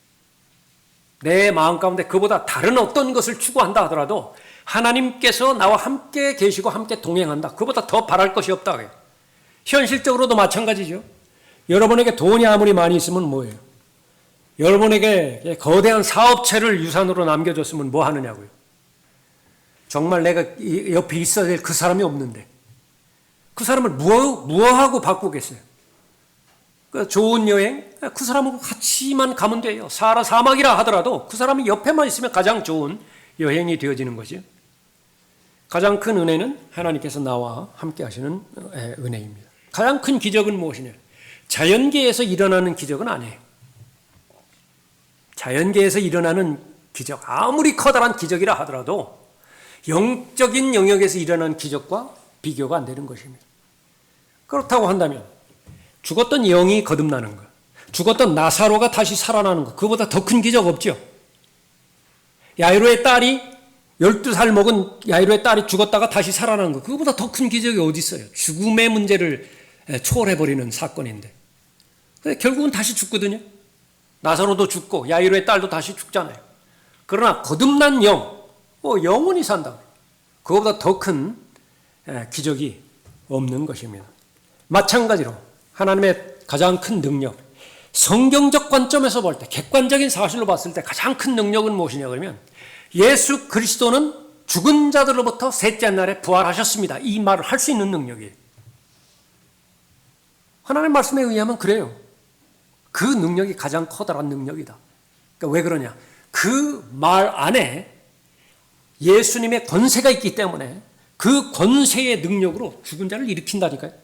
내 마음 가운데 그보다 다른 어떤 것을 추구한다 하더라도 하나님께서 나와 함께 계시고 함께 동행한다. 그보다 더 바랄 것이 없다. 현실적으로도 마찬가지죠. 여러분에게 돈이 아무리 많이 있으면 뭐예요? 여러분에게 거대한 사업체를 유산으로 남겨줬으면 뭐 하느냐고요. 정말 내가 옆에 있어야 될 그 사람이 없는데 그 사람을 무엇하고 바꾸겠어요? 그 좋은 여행, 그 사람하고 같이만 가면 돼요. 사라 사막이라 하더라도 그 사람이 옆에만 있으면 가장 좋은 여행이 되어지는 거죠. 가장 큰 은혜는 하나님께서 나와 함께 하시는 은혜입니다. 가장 큰 기적은 무엇이냐? 자연계에서 일어나는 기적은 아니에요. 자연계에서 일어나는 기적, 아무리 커다란 기적이라 하더라도 영적인 영역에서 일어나는 기적과 비교가 안 되는 것입니다. 그렇다고 한다면 죽었던 영이 거듭나는 것, 죽었던 나사로가 다시 살아나는 것, 그보다 더 큰 기적 없죠. 야이로의 딸이 12살 먹은 야이로의 딸이 죽었다가 다시 살아나는 것, 그보다 더 큰 기적이 어디 있어요? 죽음의 문제를 초월해버리는 사건인데 결국은 다시 죽거든요. 나사로도 죽고 야이로의 딸도 다시 죽잖아요. 그러나 거듭난 영원히 산다. 그거보다 더 큰 기적이 없는 것입니다. 마찬가지로 하나님의 가장 큰 능력, 성경적 관점에서 볼 때, 객관적인 사실로 봤을 때 가장 큰 능력은 무엇이냐 그러면 예수 그리스도는 죽은 자들로부터 셋째 날에 부활하셨습니다. 이 말을 할 수 있는 능력이에요. 하나님의 말씀에 의하면 그래요. 그 능력이 가장 커다란 능력이다. 그러니까 왜 그러냐? 그 말 안에 예수님의 권세가 있기 때문에 그 권세의 능력으로 죽은 자를 일으킨다니까요.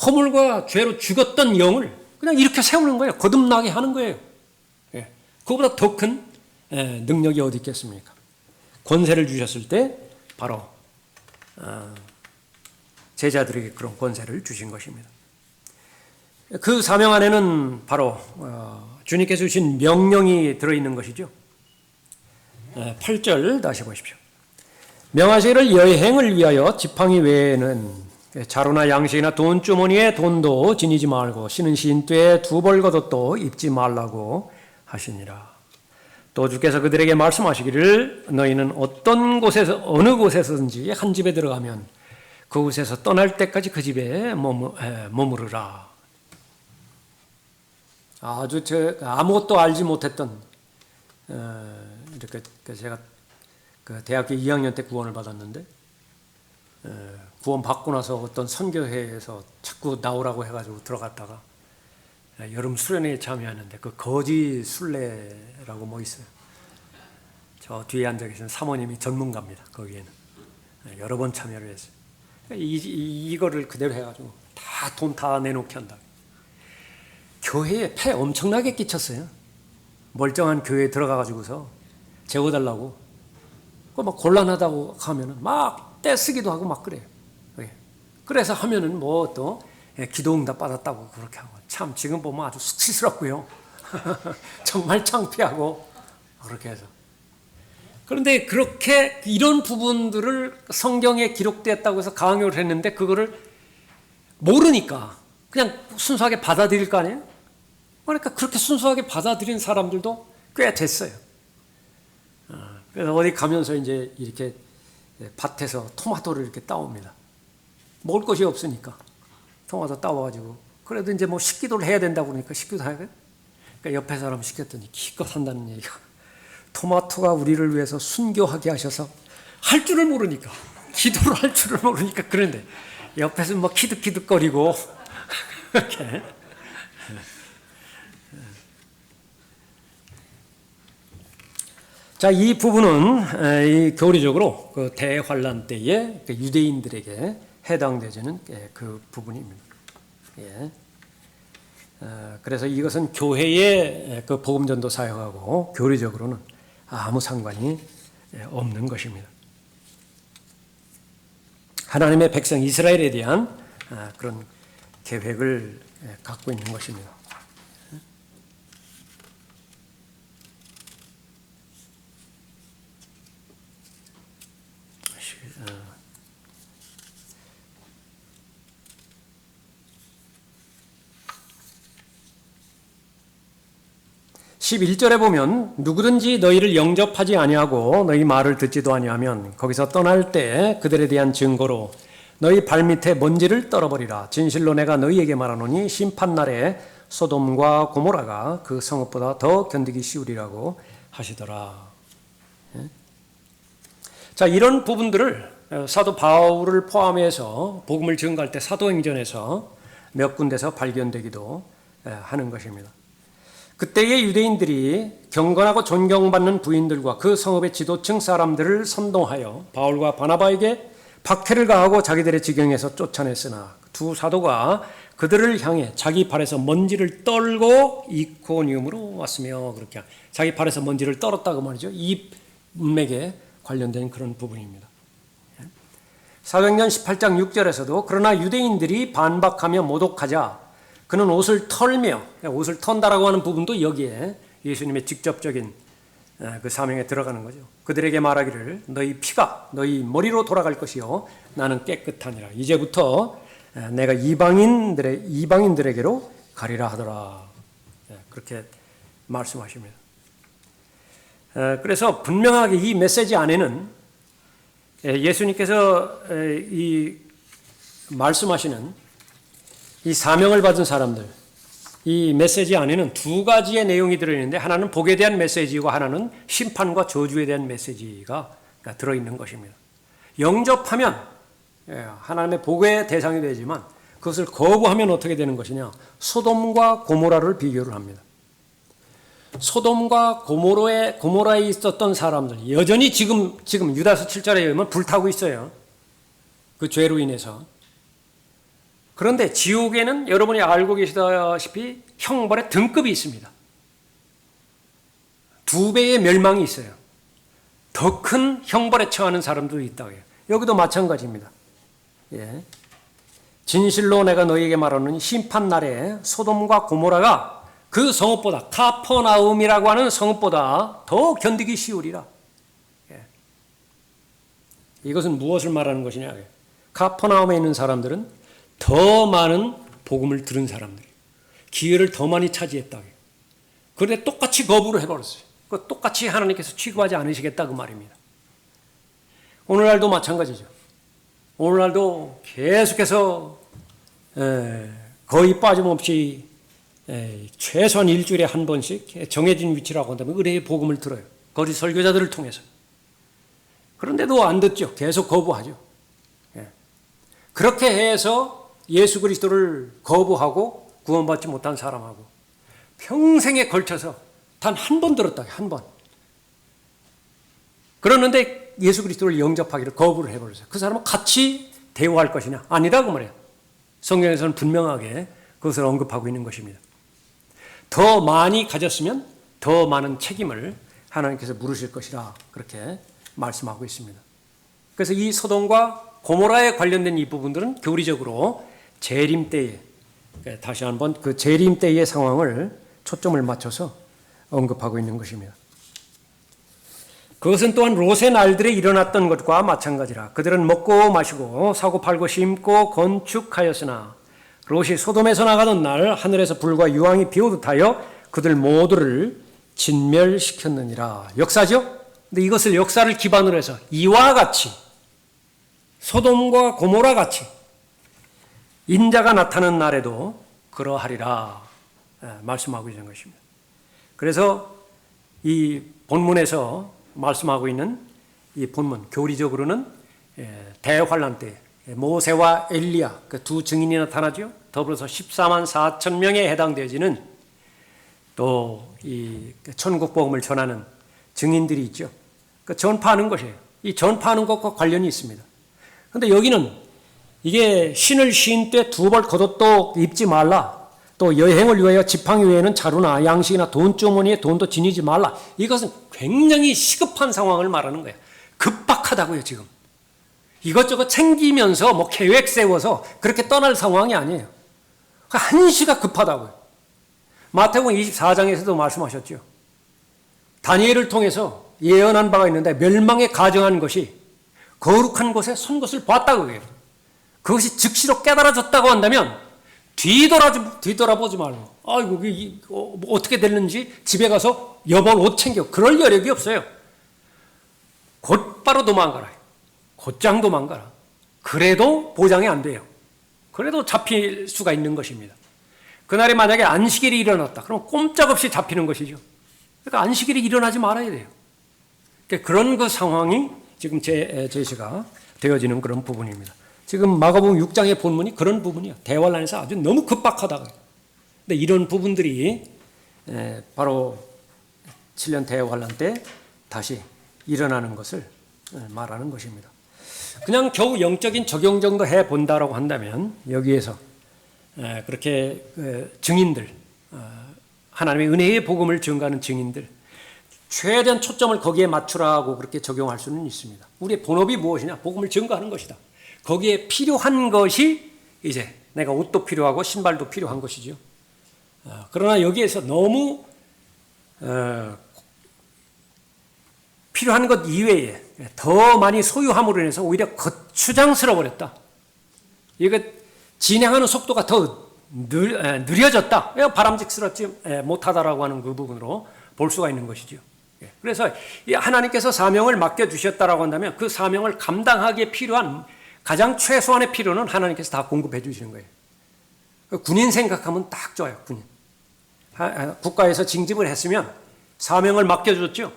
허물과 죄로 죽었던 영을 그냥 이렇게 세우는 거예요. 거듭나게 하는 거예요. 그거보다 더 큰 능력이 어디 있겠습니까? 권세를 주셨을 때 바로 제자들에게 그런 권세를 주신 것입니다. 그 사명 안에는 바로 주님께서 주신 명령이 들어있는 것이죠. 8절 다시 보십시오. 명하시기를 여행을 위하여 지팡이 외에는 자루나 양식이나 돈주머니에 돈도 지니지 말고 신은 신퇴에 두 벌 겉옷도 입지 말라고 하시니라. 또 주께서 그들에게 말씀하시기를 너희는 어떤 곳에서 어느 곳에서든지 한 집에 들어가면 그곳에서 떠날 때까지 그 집에 머무르라. 아주 아무것도 알지 못했던 이렇게 제가 그 대학교 2학년 때 구원을 받았는데 구원 받고 나서 어떤 선교회에서 자꾸 나오라고 해가지고 들어갔다가 여름 수련회에 참여하는데 그 거지 순례라고 뭐 있어요. 저 뒤에 앉아 계신 사모님이 전문가입니다. 거기에는 여러 번 참여를 했어요. 이거를 그대로 해가지고 다 돈 다 내놓게 한다. 교회에 폐 엄청나게 끼쳤어요. 멀쩡한 교회에 들어가가지고서 재워달라고. 막 곤란하다고 하면은 막 떼쓰기도 하고 막 그래요. 그래서 하면은 뭐 또 기도응답 받았다고 그렇게 하고. 참 지금 보면 아주 수치스럽고요. 정말 창피하고 그렇게 해서. 그런데 그렇게 이런 부분들을 성경에 기록됐다고 해서 강요를 했는데 그거를 모르니까 그냥 순수하게 받아들일 거 아니에요? 그러니까 그렇게 순수하게 받아들인 사람들도 꽤 됐어요. 그래서 어디 가면서 이제 이렇게 밭에서 토마토를 이렇게 따옵니다. 먹을 것이 없으니까 토마토 따와가지고 그래도 이제 뭐 식기도를 해야 된다고 그러니까 식기도 해야 돼. 그러니까 옆에 사람 시켰더니 기껏 한다는 얘기가 토마토가 우리를 위해서 순교하게 하셔서 할 줄을 모르니까 기도를 할 줄을 모르니까 그런데 옆에서 뭐 키득키득거리고 이렇게. 자, 이 부분은 교리적으로 그 대환란 때에 유대인들에게 해당되지는 그 부분입니다. 예. 그래서 이것은 교회의 그 복음전도 사역하고 교리적으로는 아무 상관이 없는 것입니다. 하나님의 백성 이스라엘에 대한 그런 계획을 갖고 있는 것입니다. 11절에 보면 누구든지 너희를 영접하지 아니하고 너희 말을 듣지도 아니하면 거기서 떠날 때 그들에 대한 증거로 너희 발밑에 먼지를 떨어버리라. 진실로 내가 너희에게 말하노니 심판날에 소돔과 고모라가 그 성읍보다 더 견디기 쉬우리라고 하시더라. 자, 이런 부분들을 사도 바울을 포함해서 복음을 증거할 때 사도행전에서 몇 군데서 발견되기도 하는 것입니다. 그때의 유대인들이 경건하고 존경받는 부인들과 그 성읍의 지도층 사람들을 선동하여 바울과 바나바에게 박해를 가하고 자기들의 지경에서 쫓아냈으나 두 사도가 그들을 향해 자기 발에서 먼지를 떨고 이코니움으로 왔으며, 그렇게 자기 발에서 먼지를 떨었다고 말이죠. 이 문맥에 관련된 그런 부분입니다. 사도행전 18장 6절에서도 그러나 유대인들이 반박하며 모독하자 그는 옷을 털며, 옷을 턴다라고 하는 부분도 여기에 예수님의 직접적인 그 사명에 들어가는 거죠. 그들에게 말하기를 너희 피가 너희 머리로 돌아갈 것이요 나는 깨끗하니라. 이제부터 내가 이방인들에게로 가리라 하더라. 그렇게 말씀하십니다. 그래서 분명하게 이 메시지 안에는 예수님께서 이 말씀하시는 이 사명을 받은 사람들, 이 메시지 안에는 두 가지의 내용이 들어있는데 하나는 복에 대한 메시지이고 하나는 심판과 저주에 대한 메시지가 들어있는 것입니다. 영접하면 하나님의 복의 대상이 되지만 그것을 거부하면 어떻게 되는 것이냐? 소돔과 고모라를 비교를 합니다. 소돔과 고모라에 있었던 사람들, 여전히 지금 유다서 7절에 의하면 불타고 있어요. 그 죄로 인해서. 그런데 지옥에는 여러분이 알고 계시다시피 형벌의 등급이 있습니다. 2배의 멸망이 있어요. 더 큰 형벌에 처하는 사람도 있다고 해요. 여기도 마찬가지입니다. 예. 진실로 내가 너희에게 말하노니 심판날에 소돔과 고모라가 그 성읍보다, 카퍼나움이라고 하는 성읍보다 더 견디기 쉬우리라. 예. 이것은 무엇을 말하는 것이냐? 카퍼나움에 있는 사람들은 더 많은 복음을 들은 사람들이 기회를 더 많이 차지했다. 그런데 똑같이 거부를 해버렸어요. 똑같이 하나님께서 취급하지 않으시겠다 그 말입니다. 오늘날도 마찬가지죠. 오늘날도 계속해서 거의 빠짐없이 최소한 일주일에 한 번씩 정해진 위치라고 한다면 의뢰의 복음을 들어요. 거리 설교자들을 통해서. 그런데도 안 듣죠. 계속 거부하죠. 그렇게 해서 예수 그리스도를 거부하고 구원받지 못한 사람하고 평생에 걸쳐서 단 한 번 들었다. 한 번. 그러는데 예수 그리스도를 영접하기를 거부를 해버렸어요. 그 사람은 같이 대우할 것이냐? 아니라고 말해요. 성경에서는 분명하게 그것을 언급하고 있는 것입니다. 더 많이 가졌으면 더 많은 책임을 하나님께서 물으실 것이라 그렇게 말씀하고 있습니다. 그래서 이 소돔과 고모라에 관련된 이 부분들은 교리적으로 재림 때에, 다시 한번 그 재림 때의 상황을 초점을 맞춰서 언급하고 있는 것입니다. 그것은 또한 롯의 날들에 일어났던 것과 마찬가지라. 그들은 먹고 마시고 사고 팔고 심고 건축하였으나 롯이 소돔에서 나가던 날 하늘에서 불과 유황이 비오듯 하여 그들 모두를 진멸시켰느니라. 역사죠? 근데 이것을 역사를 기반으로 해서 이와 같이 소돔과 고모라 같이 인자가 나타나는 날에도 그러하리라 말씀하고 있는 것입니다. 그래서 이 본문에서 말씀하고 있는 이 본문 교리적으로는 대환란 때 모세와 엘리야 그 두 증인이 나타나죠. 더불어서 14만 4천 명에 해당되어지는 또 이 천국 복음을 전하는 증인들이 있죠. 그 전파하는 것이에요. 이 전파하는 것과 관련이 있습니다. 그런데 여기는 이게 신을 쉰 때 두 벌 겉옷도 입지 말라. 또 여행을 위하여 지팡이 외에는 자루나 양식이나 돈주머니에 돈도 지니지 말라. 이것은 굉장히 시급한 상황을 말하는 거예요. 급박하다고요, 지금. 이것저것 챙기면서 뭐 계획 세워서 그렇게 떠날 상황이 아니에요. 한시가 급하다고요. 마태복음 24장에서도 말씀하셨죠. 다니엘을 통해서 예언한 바가 있는데 멸망에 가정한 것이 거룩한 곳에 선 것을 봤다고 해요. 그것이 즉시로 깨달아졌다고 한다면 뒤돌아보지 말고 아이고 어떻게 됐는지 집에 가서 여벌 옷 챙겨. 그럴 여력이 없어요. 곧바로 도망가라. 곧장 도망가라. 그래도 보장이 안 돼요. 그래도 잡힐 수가 있는 것입니다. 그날에 만약에 안식일이 일어났다. 그럼 꼼짝없이 잡히는 것이죠. 그러니까 안식일이 일어나지 말아야 돼요. 그러니까 그런 그 상황이 지금 제시가 되어지는 그런 부분입니다. 지금 마가복음 6장의 본문이 그런 부분이에요. 대환란에서 아주 너무 급박하다고요. 근데 이런 부분들이 바로 7년 대환란 때 다시 일어나는 것을 말하는 것입니다. 그냥 겨우 영적인 적용 정도 해본다라고 한다면 여기에서 그렇게 증인들, 하나님의 은혜의 복음을 증거하는 증인들, 최대한 초점을 거기에 맞추라고 그렇게 적용할 수는 있습니다. 우리의 본업이 무엇이냐? 복음을 증거하는 것이다. 거기에 필요한 것이 이제 내가 옷도 필요하고 신발도 필요한 것이죠. 그러나 여기에서 너무 필요한 것 이외에 더 많이 소유함으로 인해서 오히려 거추장스러워 버렸다. 이거 진행하는 속도가 더 느려졌다. 바람직스럽지 못하다라고 하는 그 부분으로 볼 수가 있는 것이죠. 그래서 하나님께서 사명을 맡겨주셨다라고 한다면 그 사명을 감당하기에 필요한 가장 최소한의 필요는 하나님께서 다 공급해 주시는 거예요. 군인 생각하면 딱 좋아요. 군인. 국가에서 징집을 했으면 사명을 맡겨줬죠.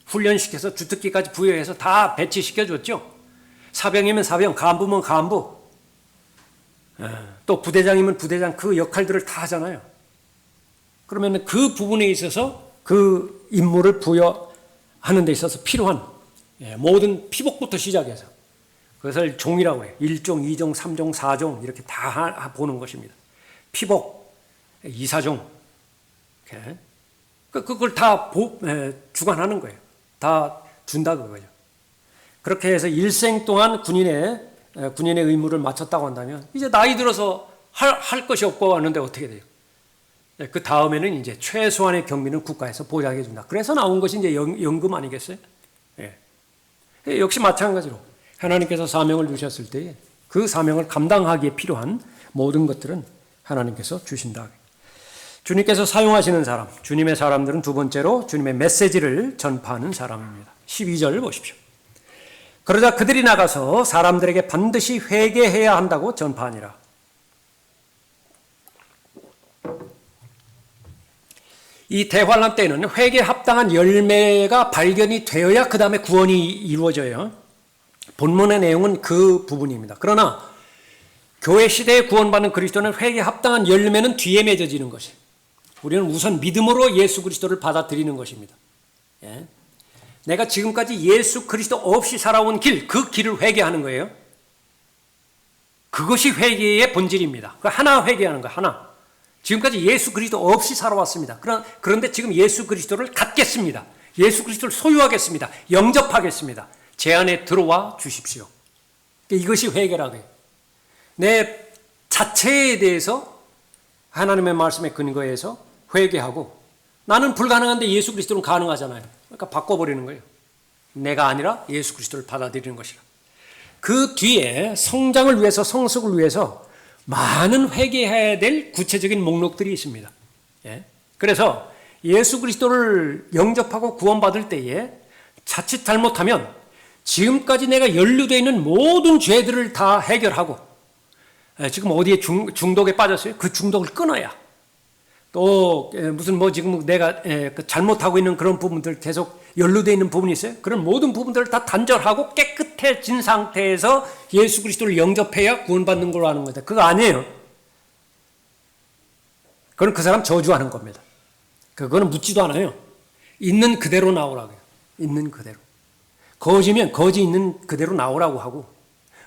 훈련시켜서 주특기까지 부여해서 다 배치시켜줬죠. 사병이면 사병, 간부면 간부, 또 부대장이면 부대장 그 역할들을 다 하잖아요. 그러면 그 부분에 있어서 그 임무를 부여하는 데 있어서 필요한 모든 피복부터 시작해서 그것을 종이라고 해요. 1종, 2종, 3종, 4종 이렇게 다 보는 것입니다. 피복, 2, 4종 그걸 다 주관하는 거예요. 다 준다 그거죠. 그렇게 해서 일생 동안 군인의 의무를 마쳤다고 한다면 이제 나이 들어서 할 것이 없고 하는데 어떻게 돼요? 그 다음에는 이제 최소한의 경비는 국가에서 보장해 준다. 그래서 나온 것이 이제 연금 아니겠어요? 예. 역시 마찬가지로 하나님께서 사명을 주셨을 때에 그 사명을 감당하기에 필요한 모든 것들은 하나님께서 주신다. 주님께서 사용하시는 사람, 주님의 사람들은 두 번째로 주님의 메시지를 전파하는 사람입니다. 12절 보십시오. 그러자 그들이 나가서 사람들에게 반드시 회개해야 한다고 전파하니라. 이 대환란 때는 회개에 합당한 열매가 발견이 되어야 그 다음에 구원이 이루어져요. 본문의 내용은 그 부분입니다. 그러나 교회 시대에 구원받는 그리스도는 회개에 합당한 열매는 뒤에 맺어지는 것이에요. 우리는 우선 믿음으로 예수 그리스도를 받아들이는 것입니다. 예. 내가 지금까지 예수 그리스도 없이 살아온 길, 그 길을 회개하는 거예요. 그것이 회개의 본질입니다. 그 하나 회개하는 거예요. 하나. 지금까지 예수 그리스도 없이 살아왔습니다. 그런데 지금 예수 그리스도를 갖겠습니다. 예수 그리스도를 소유하겠습니다. 영접하겠습니다. 제 안에 들어와 주십시오. 이것이 회개라고 해요. 내 자체에 대해서 하나님의 말씀에 근거해서 회개하고, 나는 불가능한데 예수 그리스도는 가능하잖아요. 그러니까 바꿔버리는 거예요. 내가 아니라 예수 그리스도를 받아들이는 것이라. 그 뒤에 성장을 위해서, 성숙을 위해서 많은 회개해야 될 구체적인 목록들이 있습니다. 예? 그래서 예수 그리스도를 영접하고 구원받을 때에 자칫 잘못하면 지금까지 내가 연루되어 있는 모든 죄들을 다 해결하고, 지금 어디에 중독에 빠졌어요? 그 중독을 끊어야. 또 무슨 지금 내가 잘못하고 있는 그런 부분들, 계속 연루되어 있는 부분이 있어요. 그런 모든 부분들을 다 단절하고 깨끗해진 상태에서 예수 그리스도를 영접해야 구원받는 걸로 하는 겁니다. 그거 아니에요. 그건 그 사람 저주하는 겁니다. 그거는 묻지도 않아요. 있는 그대로 나오라고요. 있는 그대로. 거지면 거지 있는 그대로 나오라고 하고,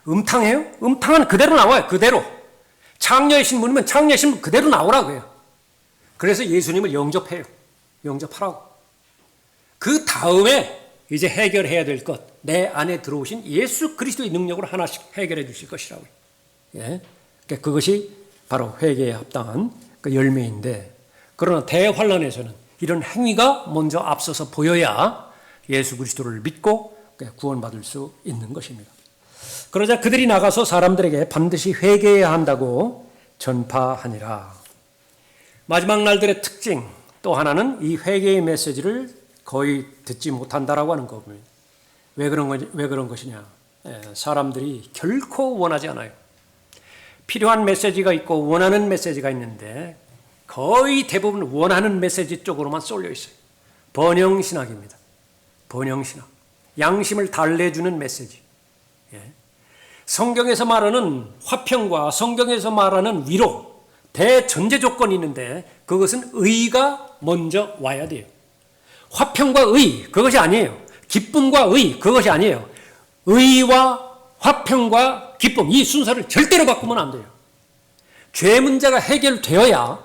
음탕해요? 음탕은 그대로 나와요. 그대로. 창녀의 신분이면 창녀의 신분 그대로 나오라고 해요. 그래서 예수님을 영접해요. 영접하라고. 그 다음에 이제 해결해야 될 것, 내 안에 들어오신 예수 그리스도의 능력으로 하나씩 해결해 주실 것이라고요. 예? 그러니까 그것이 바로 회개에 합당한 그 열매인데, 그러나 대환란에서는 이런 행위가 먼저 앞서서 보여야 예수 그리스도를 믿고 구원받을 수 있는 것입니다. 그러자 그들이 나가서 사람들에게 반드시 회개해야 한다고 전파하니라. 마지막 날들의 특징 또 하나는 이 회개의 메시지를 거의 듣지 못한다라고 하는 겁니다. 왜 그런 것이냐? 사람들이 결코 원하지 않아요. 필요한 메시지가 있고 원하는 메시지가 있는데 거의 대부분 원하는 메시지 쪽으로만 쏠려 있어요. 번영신학입니다. 번영신학. 양심을 달래주는 메시지. 성경에서 말하는 화평과 성경에서 말하는 위로, 대전제 조건이 있는데 그것은 의가 먼저 와야 돼요. 화평과 의, 그것이 아니에요. 기쁨과 의, 그것이 아니에요. 의와 화평과 기쁨, 이 순서를 절대로 바꾸면 안 돼요. 죄 문제가 해결되어야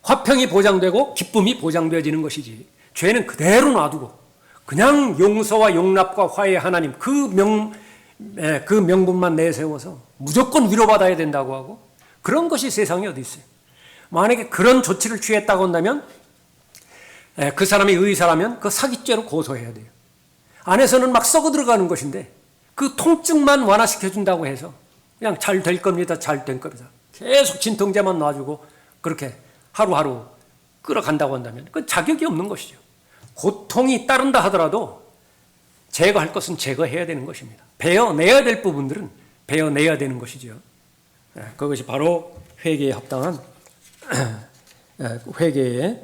화평이 보장되고 기쁨이 보장되어지는 것이지, 죄는 그대로 놔두고 그냥 용서와 용납과 화해의 하나님 그 명분만 내세워서 무조건 위로받아야 된다고 하고, 그런 것이 세상에 어디 있어요. 만약에 그런 조치를 취했다고 한다면 그 사람이 의사라면 그 사기죄로 고소해야 돼요. 안에서는 막 썩어 들어가는 것인데 그 통증만 완화시켜준다고 해서 그냥 잘 될 겁니다, 잘 될 겁니다, 계속 진통제만 놔주고 그렇게 하루하루 끌어간다고 한다면 그건 자격이 없는 것이죠. 고통이 따른다 하더라도 제거할 것은 제거해야 되는 것입니다. 베어내야 될 부분들은 베어내야 되는 것이죠. 그것이 바로 회개에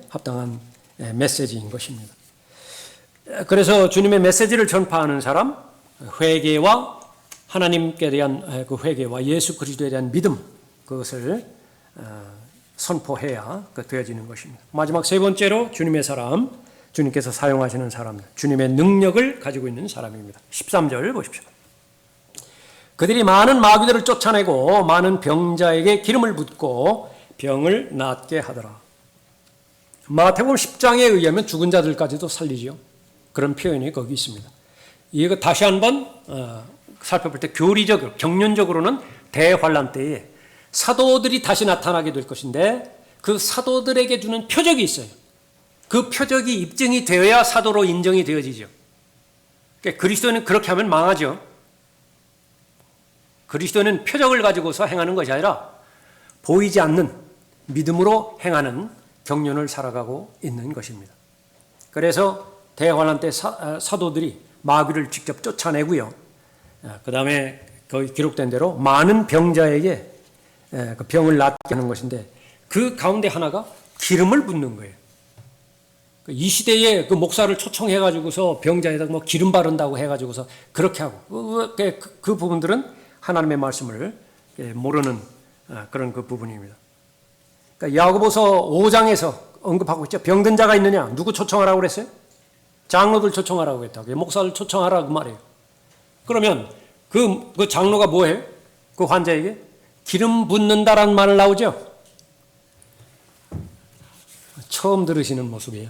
합당한 메시지인 것입니다. 그래서 주님의 메시지를 전파하는 사람, 회개와 하나님께 대한 그 회개와 예수 그리스도에 대한 믿음, 그것을 선포해야 되어지는 것입니다. 마지막 세 번째로 주님의 사람, 주님께서 사용하시는 사람, 주님의 능력을 가지고 있는 사람입니다. 13절 보십시오. 그들이 많은 마귀들을 쫓아내고 많은 병자에게 기름을 붓고 병을 낫게 하더라. 마태복음 10장에 의하면 죽은 자들까지도 살리지요. 그런 표현이 거기 있습니다. 이거 다시 한번 살펴볼 때 교리적으로, 경륜적으로는 대환란 때에 사도들이 다시 나타나게 될 것인데 그 사도들에게 주는 표적이 있어요. 그 표적이 입증이 되어야 사도로 인정이 되어지죠. 그러니까 그리스도는 그렇게 하면 망하죠. 그리스도는 표적을 가지고서 행하는 것이 아니라 보이지 않는 믿음으로 행하는 경륜을 살아가고 있는 것입니다. 그래서 대환란 때 사도들이 마귀를 직접 쫓아내고요. 그 다음에 거기 기록된 대로 많은 병자에게 그 병을 낫게 하는 것인데 그 가운데 하나가 기름을 붓는 거예요. 이 시대에 그 목사를 초청해가지고서 병자에다가 뭐 기름 바른다고 해가지고서 그렇게 하고 그 부분들은 하나님의 말씀을 모르는 그런 그 부분입니다. 그러니까 야고보서 5장에서 언급하고 있죠. 병든 자가 있느냐? 누구 초청하라고 그랬어요? 장로들 초청하라고 했다고요. 목사를 초청하라고 말이에요. 그러면 그 장로가 뭐해요? 그 환자에게 기름 붓는다라는 말 나오죠. 처음 들으시는 모습이에요.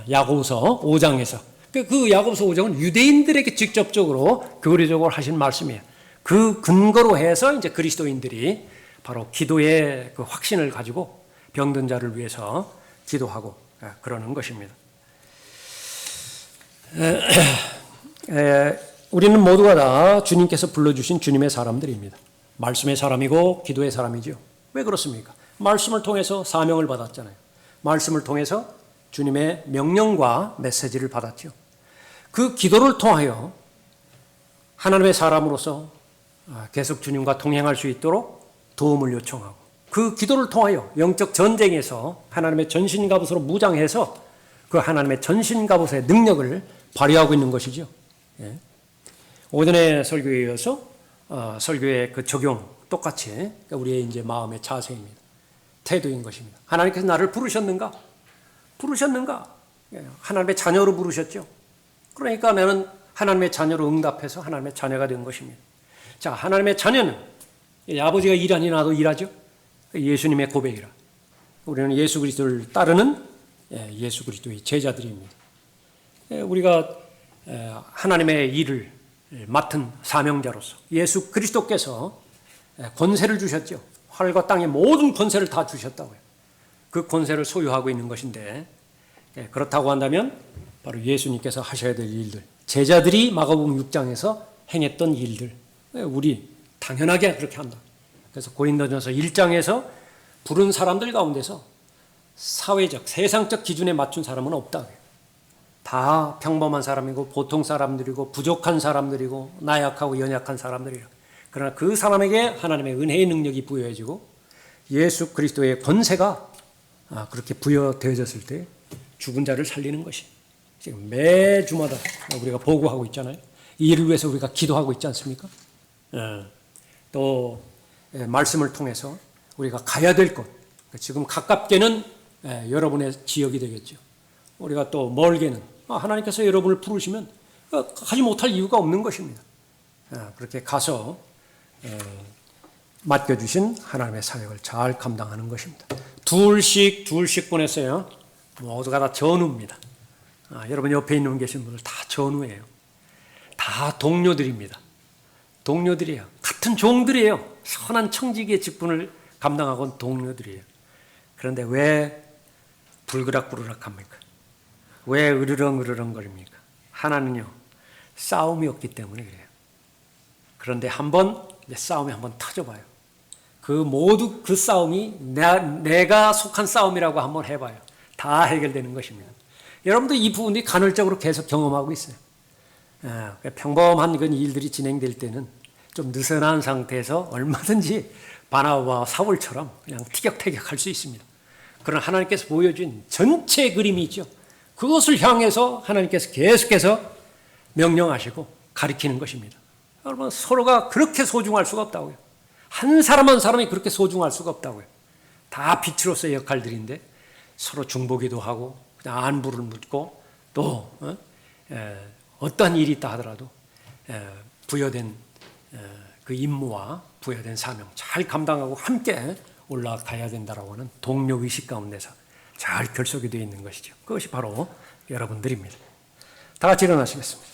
야고보서 5장에서. 그 야고보서 5장은 유대인들에게 직접적으로 교리적으로 하신 말씀이에요. 그 근거로 해서 이제 그리스도인들이 바로 기도의 그 확신을 가지고 병든 자를 위해서 기도하고 그러는 것입니다. 우리는 모두가 다 주님께서 불러주신 주님의 사람들입니다. 말씀의 사람이고 기도의 사람이죠. 왜 그렇습니까? 말씀을 통해서 사명을 받았잖아요. 말씀을 통해서 주님의 명령과 메시지를 받았죠. 그 기도를 통하여 하나님의 사람으로서 계속 주님과 동행할 수 있도록 도움을 요청하고, 그 기도를 통하여 영적 전쟁에서 하나님의 전신갑옷으로 무장해서 그 하나님의 전신갑옷의 능력을 발휘하고 있는 것이죠. 오전에 설교에 이어서 설교의 그 적용 똑같이 우리의 이제 마음의 자세입니다. 태도인 것입니다. 하나님께서 나를 부르셨는가? 하나님의 자녀로 부르셨죠. 그러니까 나는 하나님의 자녀로 응답해서 하나님의 자녀가 된 것입니다. 자, 하나님의 자녀는 아버지가 일하니 나도 일하죠. 예수님의 고백이라. 우리는 예수 그리스도를 따르는 예수 그리스도의 제자들입니다. 우리가 하나님의 일을 맡은 사명자로서 예수 그리스도께서 권세를 주셨죠. 하늘과 땅의 모든 권세를 다 주셨다고요. 그 권세를 소유하고 있는 것인데, 그렇다고 한다면 바로 예수님께서 하셔야 될 일들, 제자들이 마가복음 6장에서 행했던 일들, 우리 당연하게 그렇게 한다. 그래서 고린도전서 1장에서 부른 사람들 가운데서 사회적, 세상적 기준에 맞춘 사람은 없다고요. 다 평범한 사람이고 보통 사람들이고 부족한 사람들이고 나약하고 연약한 사람들이에요. 그러나 그 사람에게 하나님의 은혜의 능력이 부여해지고 예수 그리스도의 권세가 그렇게 부여되어졌을 때 죽은 자를 살리는 것이 지금 매주마다 우리가 보고하고 있잖아요. 이 일을 위해서 우리가 기도하고 있지 않습니까? 또 말씀을 통해서 우리가 가야 될 곳, 지금 가깝게는 여러분의 지역이 되겠죠. 우리가 또 멀게는 하나님께서 여러분을 부르시면 가지 못할 이유가 없는 것입니다. 그렇게 가서 맡겨주신 하나님의 사역을 잘 감당하는 것입니다. 둘씩 보냈어요. 모두가 다 전우입니다. 여러분 옆에 있는 계신 분들 다 전우예요. 다 동료들입니다. 동료들이에요. 같은 종들이에요. 선한 청지기의 직분을 감당하고는 동료들이에요. 그런데 왜 불그락불그락합니까? 왜 으르렁거립니까? 하나는요, 싸움이 없기 때문에 그래요. 그런데 싸움이 한번 터져봐요. 모두 그 싸움이 내가 속한 싸움이라고 한번 해봐요. 다 해결되는 것입니다. 여러분도 이 부분이 간헐적으로 계속 경험하고 있어요. 평범한 그런 일들이 진행될 때는 좀 느슨한 상태에서 얼마든지 바나바와 사울처럼 그냥 티격태격할 수 있습니다. 그러나 하나님께서 보여준 전체 그림이 있죠. 그것을 향해서 하나님께서 계속해서 명령하시고 가리키는 것입니다. 여러분, 서로가 그렇게 소중할 수가 없다고요. 한 사람 한 사람이 그렇게 소중할 수가 없다고요. 다 빛으로서의 역할들인데 서로 중보기도 하고 그냥 안부를 묻고 또 어떠한 일이 있다 하더라도 부여된 그 임무와 부여된 사명 잘 감당하고 함께 올라가야 된다라고 하는 동료의식 가운데서 잘 결속이 되어 있는 것이죠. 그것이 바로 여러분들입니다. 다 같이 일어나시겠습니다.